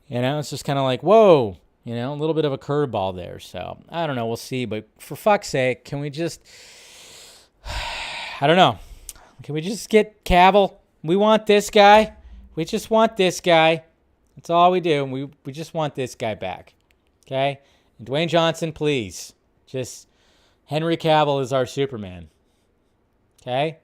You know, it's just kind of like, whoa, you know, a little bit of a curveball there. So I don't know. We'll see. But for fuck's sake, can we just, I don't know. Can we just get Cavill? We want this guy. We just want this guy. That's all we do. We just want this guy back. Okay? And Dwayne Johnson, please. Just Henry Cavill is our Superman. Okay,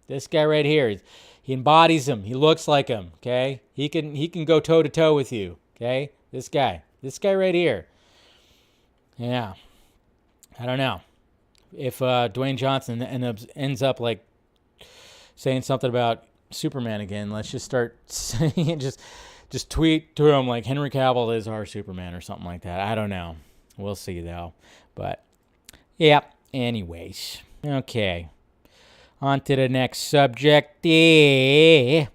this guy right here, he embodies him. He looks like him. Okay, he can go toe to toe with you. Okay, this guy right here. Yeah, I don't know if Dwayne Johnson ends up like saying something about Superman again. Let's just start saying just tweet to him like Henry Cavill is our Superman or something like that. I don't know. We'll see though. But yeah. Anyways, okay. On to the next subject. Yeah.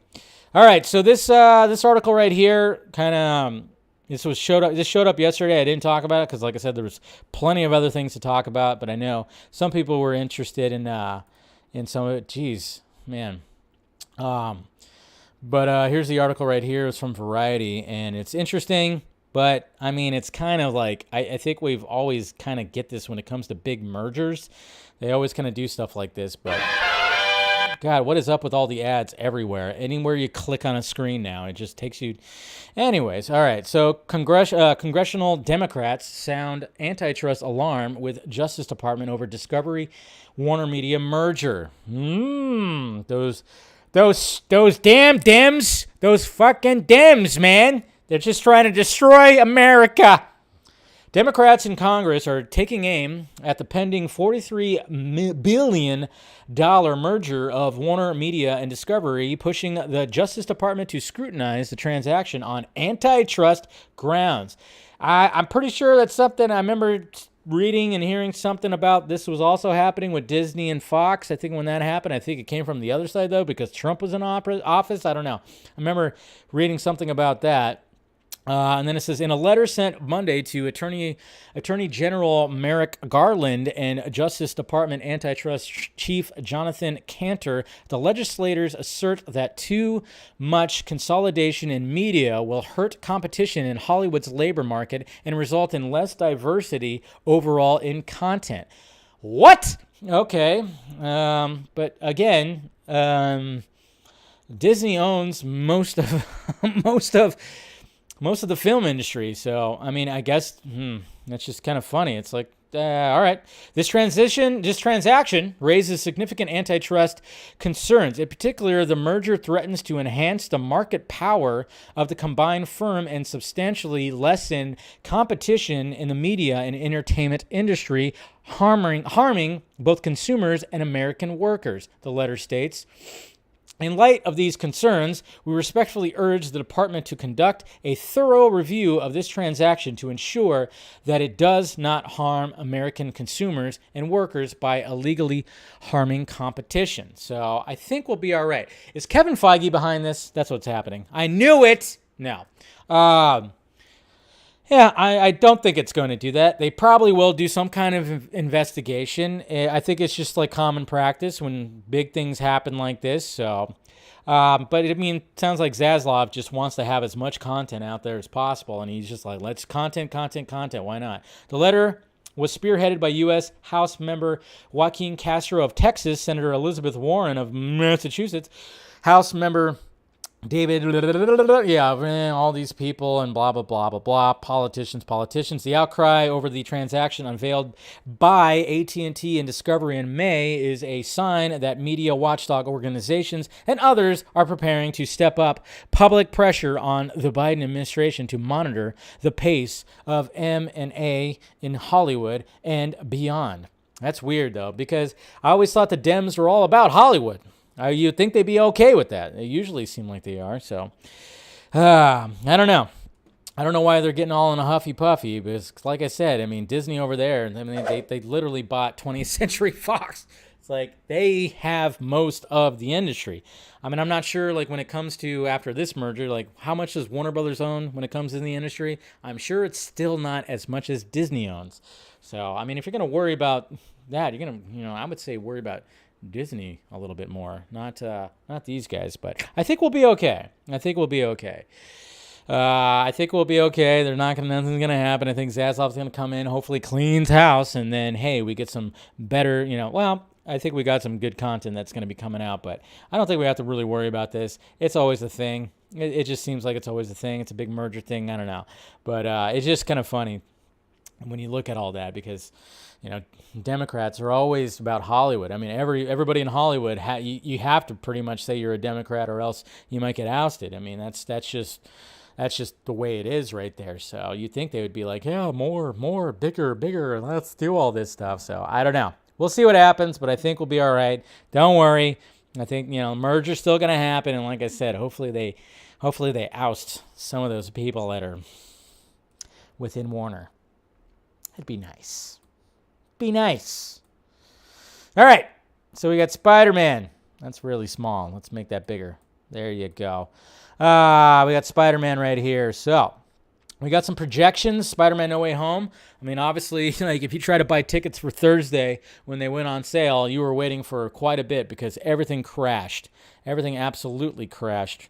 All right, so this article right here kind of this showed up yesterday. I didn't talk about it because, like I said, there was plenty of other things to talk about. But I know some people were interested in some of it. Jeez, man. But here's the article right here. It's from Variety, and it's interesting. But, I mean, it's kind of like, I think we've always kind of get this when it comes to big mergers. They always kind of do stuff like this, but God, what is up with all the ads everywhere? Anywhere you click on a screen now, it just takes you. Anyways, all right. So congressional Democrats sound antitrust alarm with Justice Department over Discovery WarnerMedia merger. Those damn Dems, those fucking Dems, man. They're just trying to destroy America. Democrats in Congress are taking aim at the pending $43 billion merger of WarnerMedia and Discovery, pushing the Justice Department to scrutinize the transaction on antitrust grounds. I'm pretty sure that's something I remember reading and hearing something about this was also happening with Disney and Fox. I think when that happened, I think it came from the other side, though, because Trump was in office. I don't know. I remember reading something about that. And then it says, in a letter sent Monday to Attorney General Merrick Garland and Justice Department Antitrust Chief Jonathan Cantor, the legislators assert that too much consolidation in media will hurt competition in Hollywood's labor market and result in less diversity overall in content. What? Okay. But again, Disney owns most of the film industry. So, I mean, I guess that's just kind of funny. It's like, all right. This transaction raises significant antitrust concerns. In particular, the merger threatens to enhance the market power of the combined firm and substantially lessen competition in the media and entertainment industry, harming both consumers and American workers, the letter states. In light of these concerns, we respectfully urge the department to conduct a thorough review of this transaction to ensure that it does not harm American consumers and workers by illegally harming competition. So I think we'll be all right. Is Kevin Feige behind this? That's what's happening. I knew it. No. Yeah, I don't think it's going to do that. They probably will do some kind of investigation. I think it's just like common practice when big things happen like this. So, but I mean, it sounds like Zaslav just wants to have as much content out there as possible, and he's just like, let's content. Why not? The letter was spearheaded by U.S. House member Joaquin Castro of Texas, Senator Elizabeth Warren of Massachusetts, House member David, all these people and blah, blah, blah, blah, blah, politicians. The outcry over the transaction unveiled by AT&T and Discovery in May is a sign that media watchdog organizations and others are preparing to step up public pressure on the Biden administration to monitor the pace of M&A in Hollywood and beyond. That's weird, though, because I always thought the Dems were all about Hollywood. You'd think they'd be okay with that. They usually seem like they are. So, I don't know. I don't know why they're getting all in a huffy puffy. Because, like I said, I mean, Disney over there, I mean, they literally bought 20th Century Fox. It's like they have most of the industry. I mean, I'm not sure, like, when it comes to after this merger, like, how much does Warner Brothers own when it comes to the industry? I'm sure it's still not as much as Disney owns. So, I mean, if you're going to worry about that, you're going to, I would say worry about Disney a little bit more, not these guys, but I think we'll be okay. There's nothing's gonna happen. I think Zaslav's gonna come in, hopefully cleans house, and then hey, we get some better, I think we got some good content that's gonna be coming out, but I don't think we have to really worry about this. It's always a thing. It just seems like it's always a thing. It's a big merger thing. I don't know, but it's just kind of funny when you look at all that because. Democrats are always about Hollywood. I mean, everybody in Hollywood, you have to pretty much say you're a Democrat or else you might get ousted. I mean, that's just the way it is right there. So you'd think they would be like, yeah, more, bigger, let's do all this stuff. So I don't know. We'll see what happens, but I think we'll be all right. Don't worry. I think, merger's still going to happen. And like I said, hopefully they oust some of those people that are within Warner. That'd be nice. All right, so we got Spider-Man. That's really small. Let's make that bigger. There you go. We got Spider-Man right here. So we got some projections. Spider-Man No Way Home. I mean, obviously, like if you try to buy tickets for Thursday when they went on sale, you were waiting for quite a bit because everything crashed. Everything absolutely crashed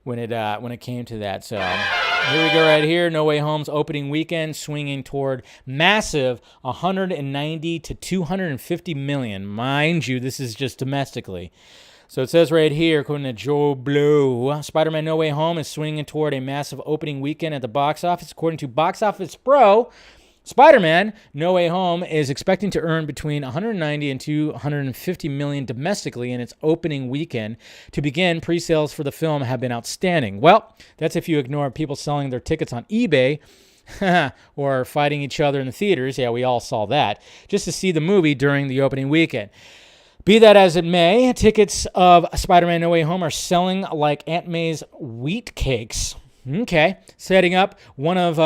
when it came to that. So here we go right here. No Way Home's opening weekend swinging toward massive 190 to 250 million. Mind you, this is just domestically. So it says right here, according to Joe Blow, Spider-Man No Way Home is swinging toward a massive opening weekend at the box office. According to Box Office Pro, Spider-Man No Way Home is expecting to earn between 190 and 250 million domestically in its opening weekend. To begin, pre-sales for the film have been outstanding. Well, that's if you ignore people selling their tickets on eBay or fighting each other in the theaters. Yeah, we all saw that. Just to see the movie during the opening weekend. Be that as it may, tickets of Spider-Man No Way Home are selling like Aunt May's wheat cakes. Okay, setting up one of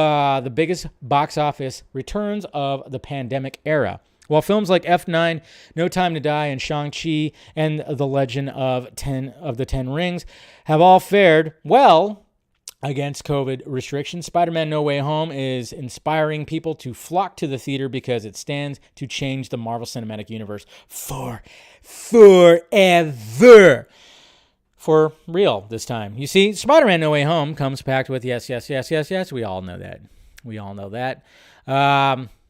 the biggest box office returns of the pandemic era. While films like F9, No Time to Die, and Shang-Chi and The Legend of the Ten Rings have all fared well against COVID restrictions, Spider-Man No Way Home is inspiring people to flock to the theater because it stands to change the Marvel Cinematic Universe forever. For real this time. You see, Spider-Man No Way Home comes packed with yes. We all know that.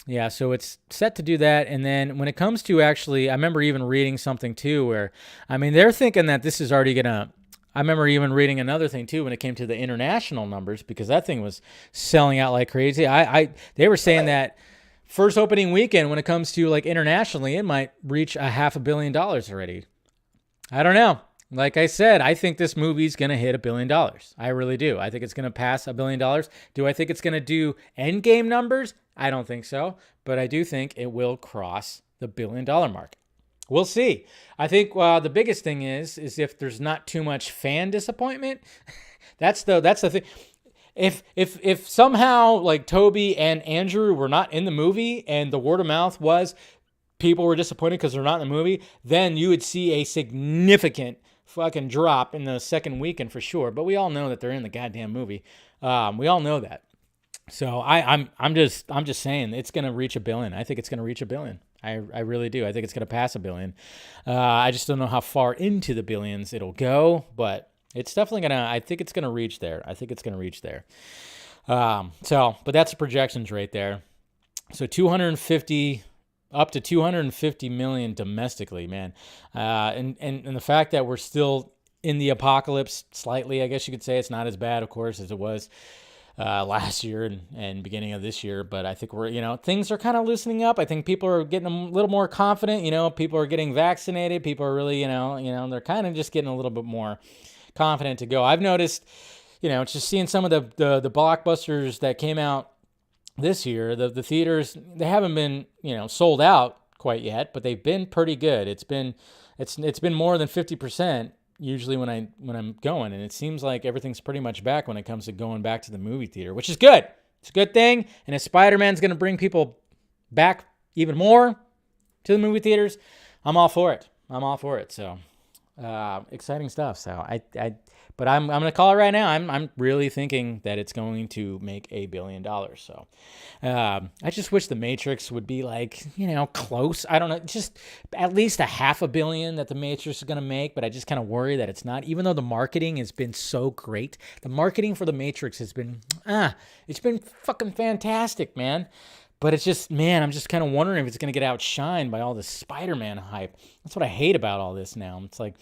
Yeah, so it's set to do that. And then when it comes to actually, I remember even reading something too where, I mean, they're thinking that this is already going to, I remember even reading another thing too when it came to the international numbers because that thing was selling out like crazy. They were saying that first opening weekend when it comes to like internationally, it might reach $500 million already. I don't know. Like I said, I think this movie's going to hit $1 billion. I really do. I think it's going to pass $1 billion. Do I think it's going to do Endgame numbers? I don't think so. But I do think it will cross the $1 billion mark. We'll see. I think the biggest thing is if there's not too much fan disappointment. That's the thing. If somehow like Toby and Andrew were not in the movie and the word of mouth was people were disappointed because they're not in the movie, then you would see a significant fucking drop in the second weekend for sure. But we all know that they're in the goddamn movie. We all know that. So I'm just saying it's gonna reach $1 billion. I think it's gonna reach $1 billion. I really do. I think it's gonna pass $1 billion. I just don't know how far into the billions it'll go, but it's definitely gonna. I think it's gonna reach there. But that's the projections right there. So 250. Up to 250 million domestically, man. And the fact that we're still in the apocalypse slightly, I guess you could say it's not as bad, of course, as it was last year and beginning of this year. But I think things are kind of loosening up. I think people are getting a little more confident. People are getting vaccinated. People are really, they're kind of just getting a little bit more confident to go. I've noticed, just seeing some of the blockbusters that came out this year, the theaters, they haven't been, sold out quite yet, but they've been pretty good. It's been more than 50% usually when I'm going, and it seems like everything's pretty much back when it comes to going back to the movie theater, which is good. It's a good thing. And if Spider-Man's going to bring people back even more to the movie theaters, I'm all for it. So exciting stuff. So but I'm going to call it right now. I'm really thinking that it's going to make $1 billion. So I just wish The Matrix would be like, close. I don't know, just at least $500 million that The Matrix is going to make. But I just kind of worry that it's not, even though the marketing has been so great. The marketing for The Matrix has been, it's been fucking fantastic, man. But it's just, man, I'm just kind of wondering if it's going to get outshined by all this Spider-Man hype. That's what I hate about all this now. It's like,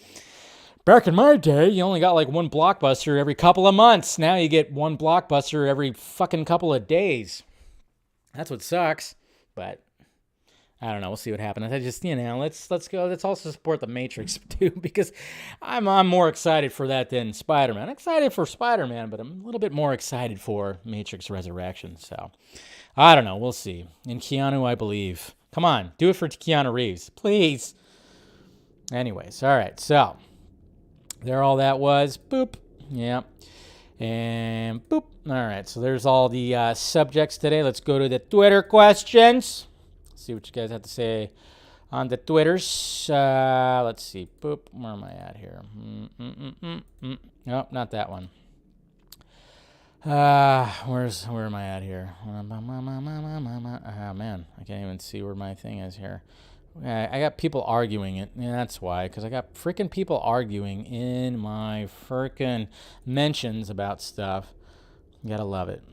back in my day, you only got like one blockbuster every couple of months. Now you get one blockbuster every fucking couple of days. That's what sucks. But I don't know. We'll see what happens. I just, let's go. Let's also support The Matrix too, because I'm more excited for that than Spider-Man. I'm excited for Spider-Man, but I'm a little bit more excited for Matrix Resurrection. So I don't know. We'll see. In Keanu, I believe. Come on, do it for Keanu Reeves, please. Anyways, all right. So there all that was. Boop. Yeah. And boop. All right. So there's all the subjects today. Let's go to the Twitter questions. See what you guys have to say on the Twitters. Let's see. Boop. Where am I at here? Nope, not that one. Where am I at here? Oh man, I can't even see where my thing is here. I got people arguing it. Yeah, that's why, because I got freaking people arguing in my freaking mentions about stuff. You gotta love it.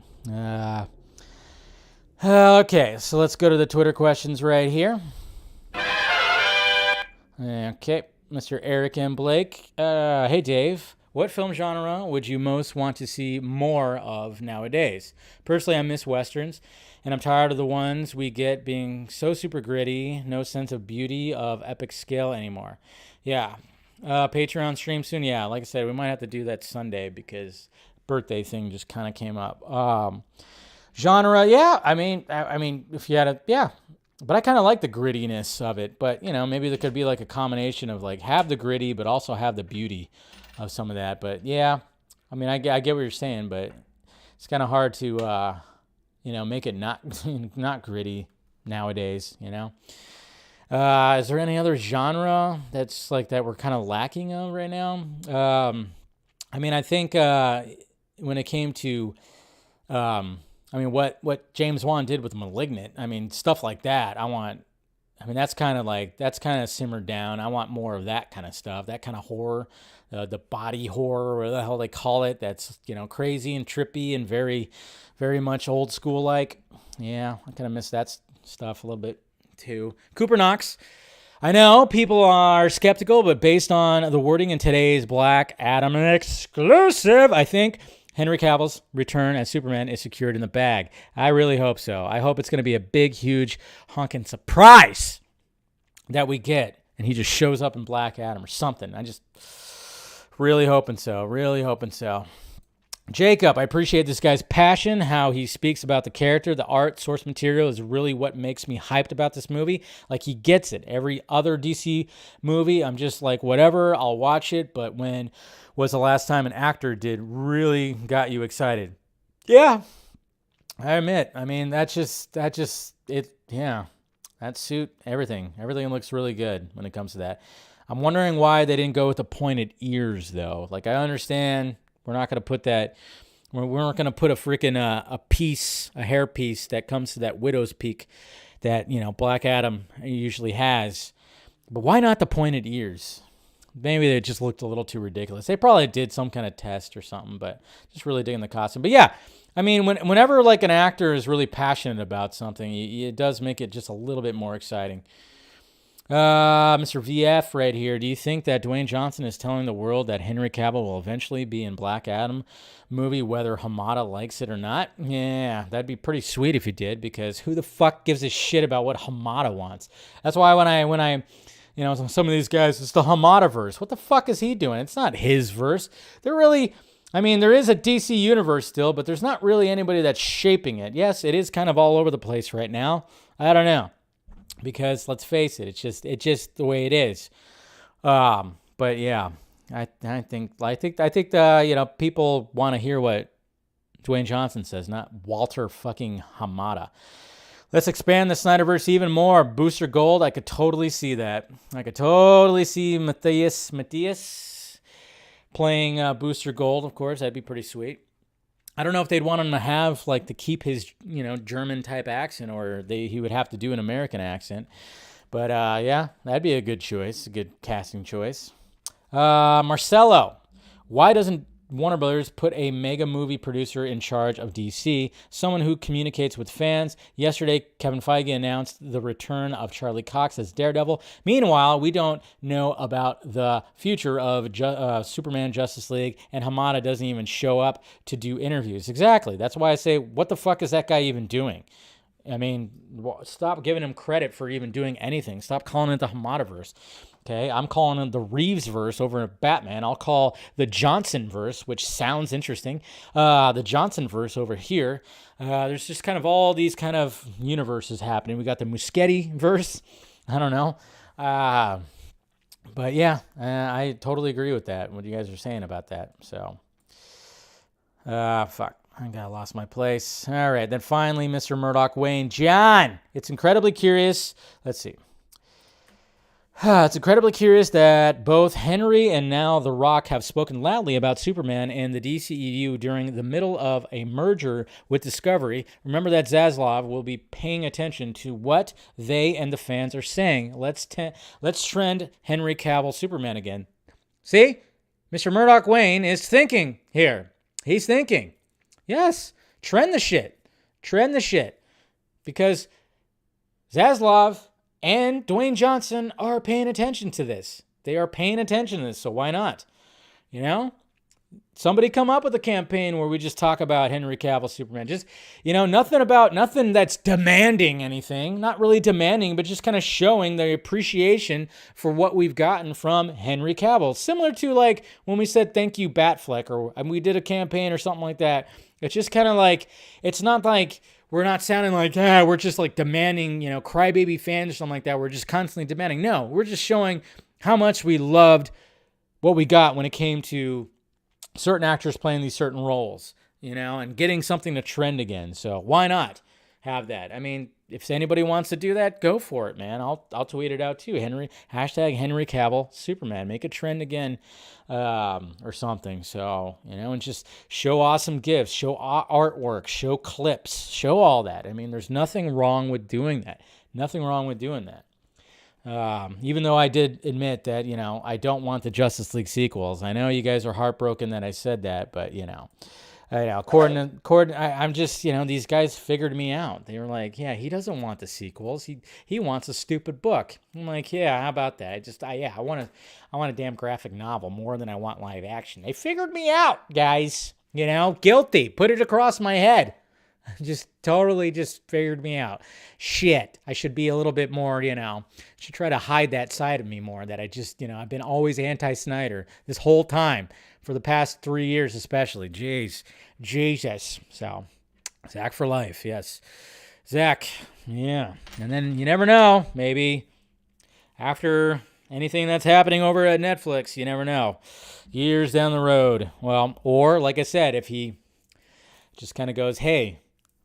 Okay, so let's go to the Twitter questions right here. Okay, Mr. Eric M. Blake. Hey, Dave. What film genre would you most want to see more of nowadays? Personally, I miss Westerns, and I'm tired of the ones we get being so super gritty, no sense of beauty of epic scale anymore. Yeah. Patreon stream soon. Yeah, like I said, we might have to do that Sunday because birthday thing just kind of came up. Genre, yeah. I mean, if you had a, yeah. But I kind of like the grittiness of it. But, maybe there could be like a combination of like have the gritty, but also have the beauty of some of that. But yeah, I mean, I get what you're saying, but it's kind of hard to, make it not gritty nowadays, Is there any other genre that's like that we're kind of lacking of right now? I mean, I think when it came to, what James Wan did with Malignant, I mean, stuff like that, that's kind of simmered down. I want more of that kind of stuff, that kind of horror, the body horror, or the hell they call it. That's, crazy and trippy and very, very much old school like. Yeah, I kind of miss that stuff a little bit too. Cooper Knox. I know people are skeptical, but based on the wording in today's Black Adam exclusive, I think Henry Cavill's return as Superman is secured in the bag. I really hope so. I hope it's going to be a big, huge, honking surprise that we get, and he just shows up in Black Adam or something. I just really hoping so. Really hoping so. Jacob, I appreciate this guy's passion, how he speaks about the character, the art, source material is really what makes me hyped about this movie. Like, he gets it. Every other DC movie, I'm just like, whatever, I'll watch it, but when was the last time an actor did really got you excited? Yeah, I admit. I mean, that suit, everything looks really good when it comes to that. I'm wondering why they didn't go with the pointed ears, though. Like, I understand we're not going to put that, we're not going to put a freaking a hair piece that comes to that widow's peak that, Black Adam usually has. But why not the pointed ears? Maybe they just looked a little too ridiculous. They probably did some kind of test or something, but just really digging the costume. But yeah, I mean, whenever like an actor is really passionate about something, it does make it just a little bit more exciting. Mr. VF right here. Do you think that Dwayne Johnson is telling the world that Henry Cavill will eventually be in Black Adam movie, whether Hamada likes it or not? Yeah, that'd be pretty sweet if he did, because who the fuck gives a shit about what Hamada wants? That's why when I some of these guys, it's the Hamada-verse. What the fuck is he doing? It's not his verse. There is a DC universe still, but there's not really anybody that's shaping it. Yes, it is kind of all over the place right now. I don't know. Because let's face it, it's just the way it is. But yeah, I think people want to hear what Dwayne Johnson says, not Walter fucking Hamada. Let's expand the Snyderverse even more. Booster Gold, I could totally see that. I could totally see Matthias playing Booster Gold, of course. That'd be pretty sweet. I don't know if they'd want him to have, to keep his, German-type accent, or he would have to do an American accent. But, yeah, that'd be a good choice, a good casting choice. Marcelo, why doesn't Warner Brothers put a mega movie producer in charge of DC, someone who communicates with fans? Yesterday, Kevin Feige announced the return of Charlie Cox as Daredevil. Meanwhile, we don't know about the future of Superman Justice League, and Hamada doesn't even show up to do interviews. Exactly. That's why I say, what the fuck is that guy even doing? I mean, stop giving him credit for even doing anything. Stop calling it the Hamada-verse. Okay, I'm calling it the Reeves verse over at Batman. I'll call the Johnson verse, which sounds interesting, the Johnson verse over here. There's just kind of all these kind of universes happening. We got the Muschietti verse. I don't know. But yeah, I totally agree with that, what you guys are saying about that. So, fuck. I lost my place. All right, then finally, Mr. Murdoch Wayne. John, it's incredibly curious. Let's see. It's incredibly curious that both Henry and now The Rock have spoken loudly about Superman and the DCEU during the middle of a merger with Discovery. Remember that Zaslav will be paying attention to what they and the fans are saying. Let's trend Henry Cavill Superman again. See? Mr. Murdoch Wayne is thinking here. He's thinking. Yes, trend the shit. Trend the shit. Because Zaslav and Dwayne Johnson are paying attention to this. They are paying attention to this, so why not? Somebody come up with a campaign where we just talk about Henry Cavill Superman. Just, nothing that's demanding anything. Not really demanding, but just kind of showing the appreciation for what we've gotten from Henry Cavill. Similar to when we said thank you Batfleck, or we did a campaign or something like that. It's just kind of it's not like we're not sounding like, we're just demanding, crybaby fans or something like that. We're just constantly demanding. No, we're just showing how much we loved what we got when it came to certain actors playing these certain roles, and getting something to trend again. So why not have that? I mean, if anybody wants to do that, go for it, man. I'll tweet it out too. Hashtag Henry Cavill Superman. Make a trend again, or something. So, and just show awesome gifts, show artwork, show clips, show all that. I mean, there's nothing wrong with doing that. Nothing wrong with doing that. Even though I did admit that, I don't want the Justice League sequels. I know you guys are heartbroken that I said that, but, I'm just, these guys figured me out. They were like, yeah, he doesn't want the sequels. He wants a stupid book. I'm like, yeah, how about that? I want a damn graphic novel more than I want live action. They figured me out, guys. Guilty. Put it across my head. Just totally figured me out. Shit. I should be a little bit more, should try to hide that side of me more, that I've been always anti-Snyder this whole time for the past 3 years especially. Jesus. So, Zack for life, yes. Zack, yeah. And then you never know, maybe after anything that's happening over at Netflix, you never know. Years down the road. Well, or like I said, if he just kind of goes, hey,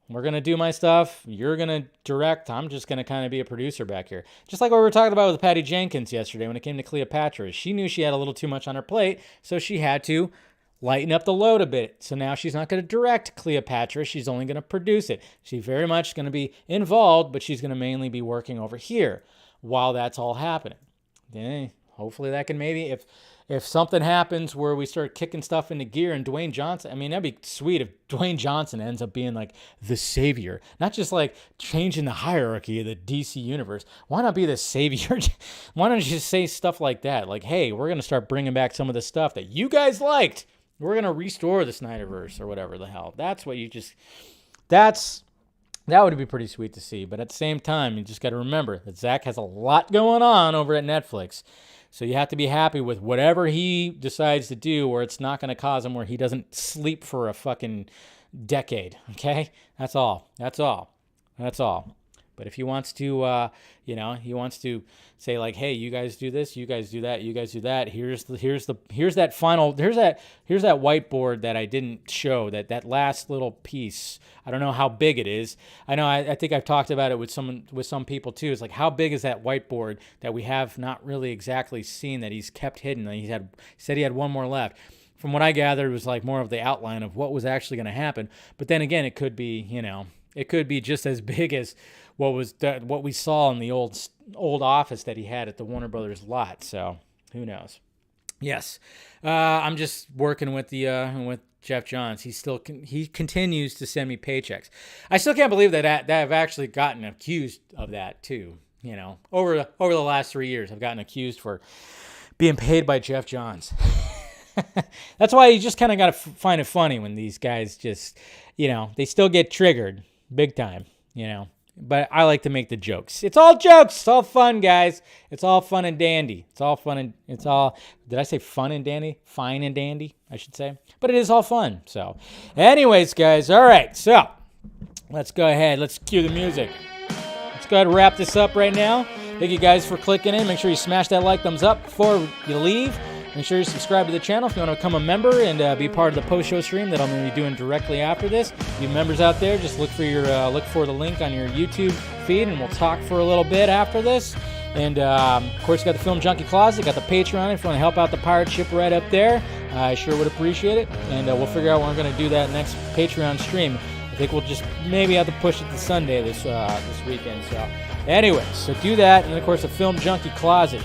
we're going to do my stuff. You're going to direct. I'm just going to kind of be a producer back here. Just like what we were talking about with Patty Jenkins yesterday when it came to Cleopatra. She knew she had a little too much on her plate, so she had to lighten up the load a bit. So now she's not going to direct Cleopatra. She's only going to produce it. She's very much going to be involved, but she's going to mainly be working over here while that's all happening. Then hopefully that can maybe, if something happens where we start kicking stuff into gear and Dwayne Johnson, I mean, that'd be sweet if Dwayne Johnson ends up being like the savior, not just like changing the hierarchy of the DC universe. Why not be the savior? Why don't you just say stuff like that? Like, hey, we're going to start bringing back some of the stuff that you guys liked. We're going to restore the SNYDER'S or whatever the hell. That's what that would be pretty sweet to see. But at the same time, you just got to remember that Zack has a lot going on over at Netflix. So you have to be happy with whatever he decides to do, where it's not going to cause him where he doesn't sleep for a fucking decade. Okay? That's all. But if he wants to, he wants to say like, hey, you guys do this, you guys do that, you guys do that. Here's that whiteboard that I didn't show, that last little piece. I don't know how big it is. I know I think I've talked about it with some people too. It's like, how big is that whiteboard that we have not really exactly seen, that he's kept hidden? He said he had one more left. From what I gathered, it was like more of the outline of what was actually going to happen. But then again, it could be, it could be just as big as what we saw in the old office that he had at the Warner Brothers lot. So who knows? Yes, I'm just working with with Jeff Johns. He continues to send me paychecks. I still can't believe that I've actually gotten accused of that too. Over the last 3 years, I've gotten accused for being paid by Jeff Johns. That's why you just kind of got to find it funny when these guys just, they still get triggered big time, But I like to make the jokes. It's all jokes. It's all fun, guys. It's all fun and dandy. Did I say fun and dandy? Fine and dandy, I should say. But it is all fun. So anyways, guys, all right. So let's go ahead. Let's cue the music. Let's go ahead and wrap this up right now. Thank you guys for clicking in. Make sure you smash that like, thumbs up before you leave. Make sure you subscribe to the channel if you want to become a member and be part of the post-show stream that I'm going to be doing directly after this. You members out there, just look for the link on your YouTube feed, and we'll talk for a little bit after this. And of course, you got the Film Junkee Closet, got the Patreon if you want to help out the pirate ship right up there. I sure would appreciate it. And we'll figure out when we're going to do that next Patreon stream. I think we'll just maybe have to push it to Sunday this weekend. So, anyway, so do that, and of course, the Film Junkee Closet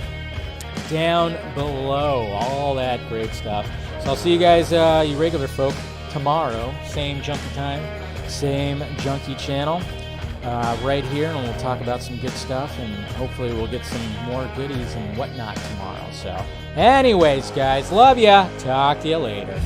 down below, all that great stuff. So I'll see you guys, you regular folk, tomorrow. Same Junkee time, same Junkee channel, right here, and we'll talk about some good stuff, and hopefully we'll get some more goodies and whatnot tomorrow. So anyways, guys, love ya. Talk to you later.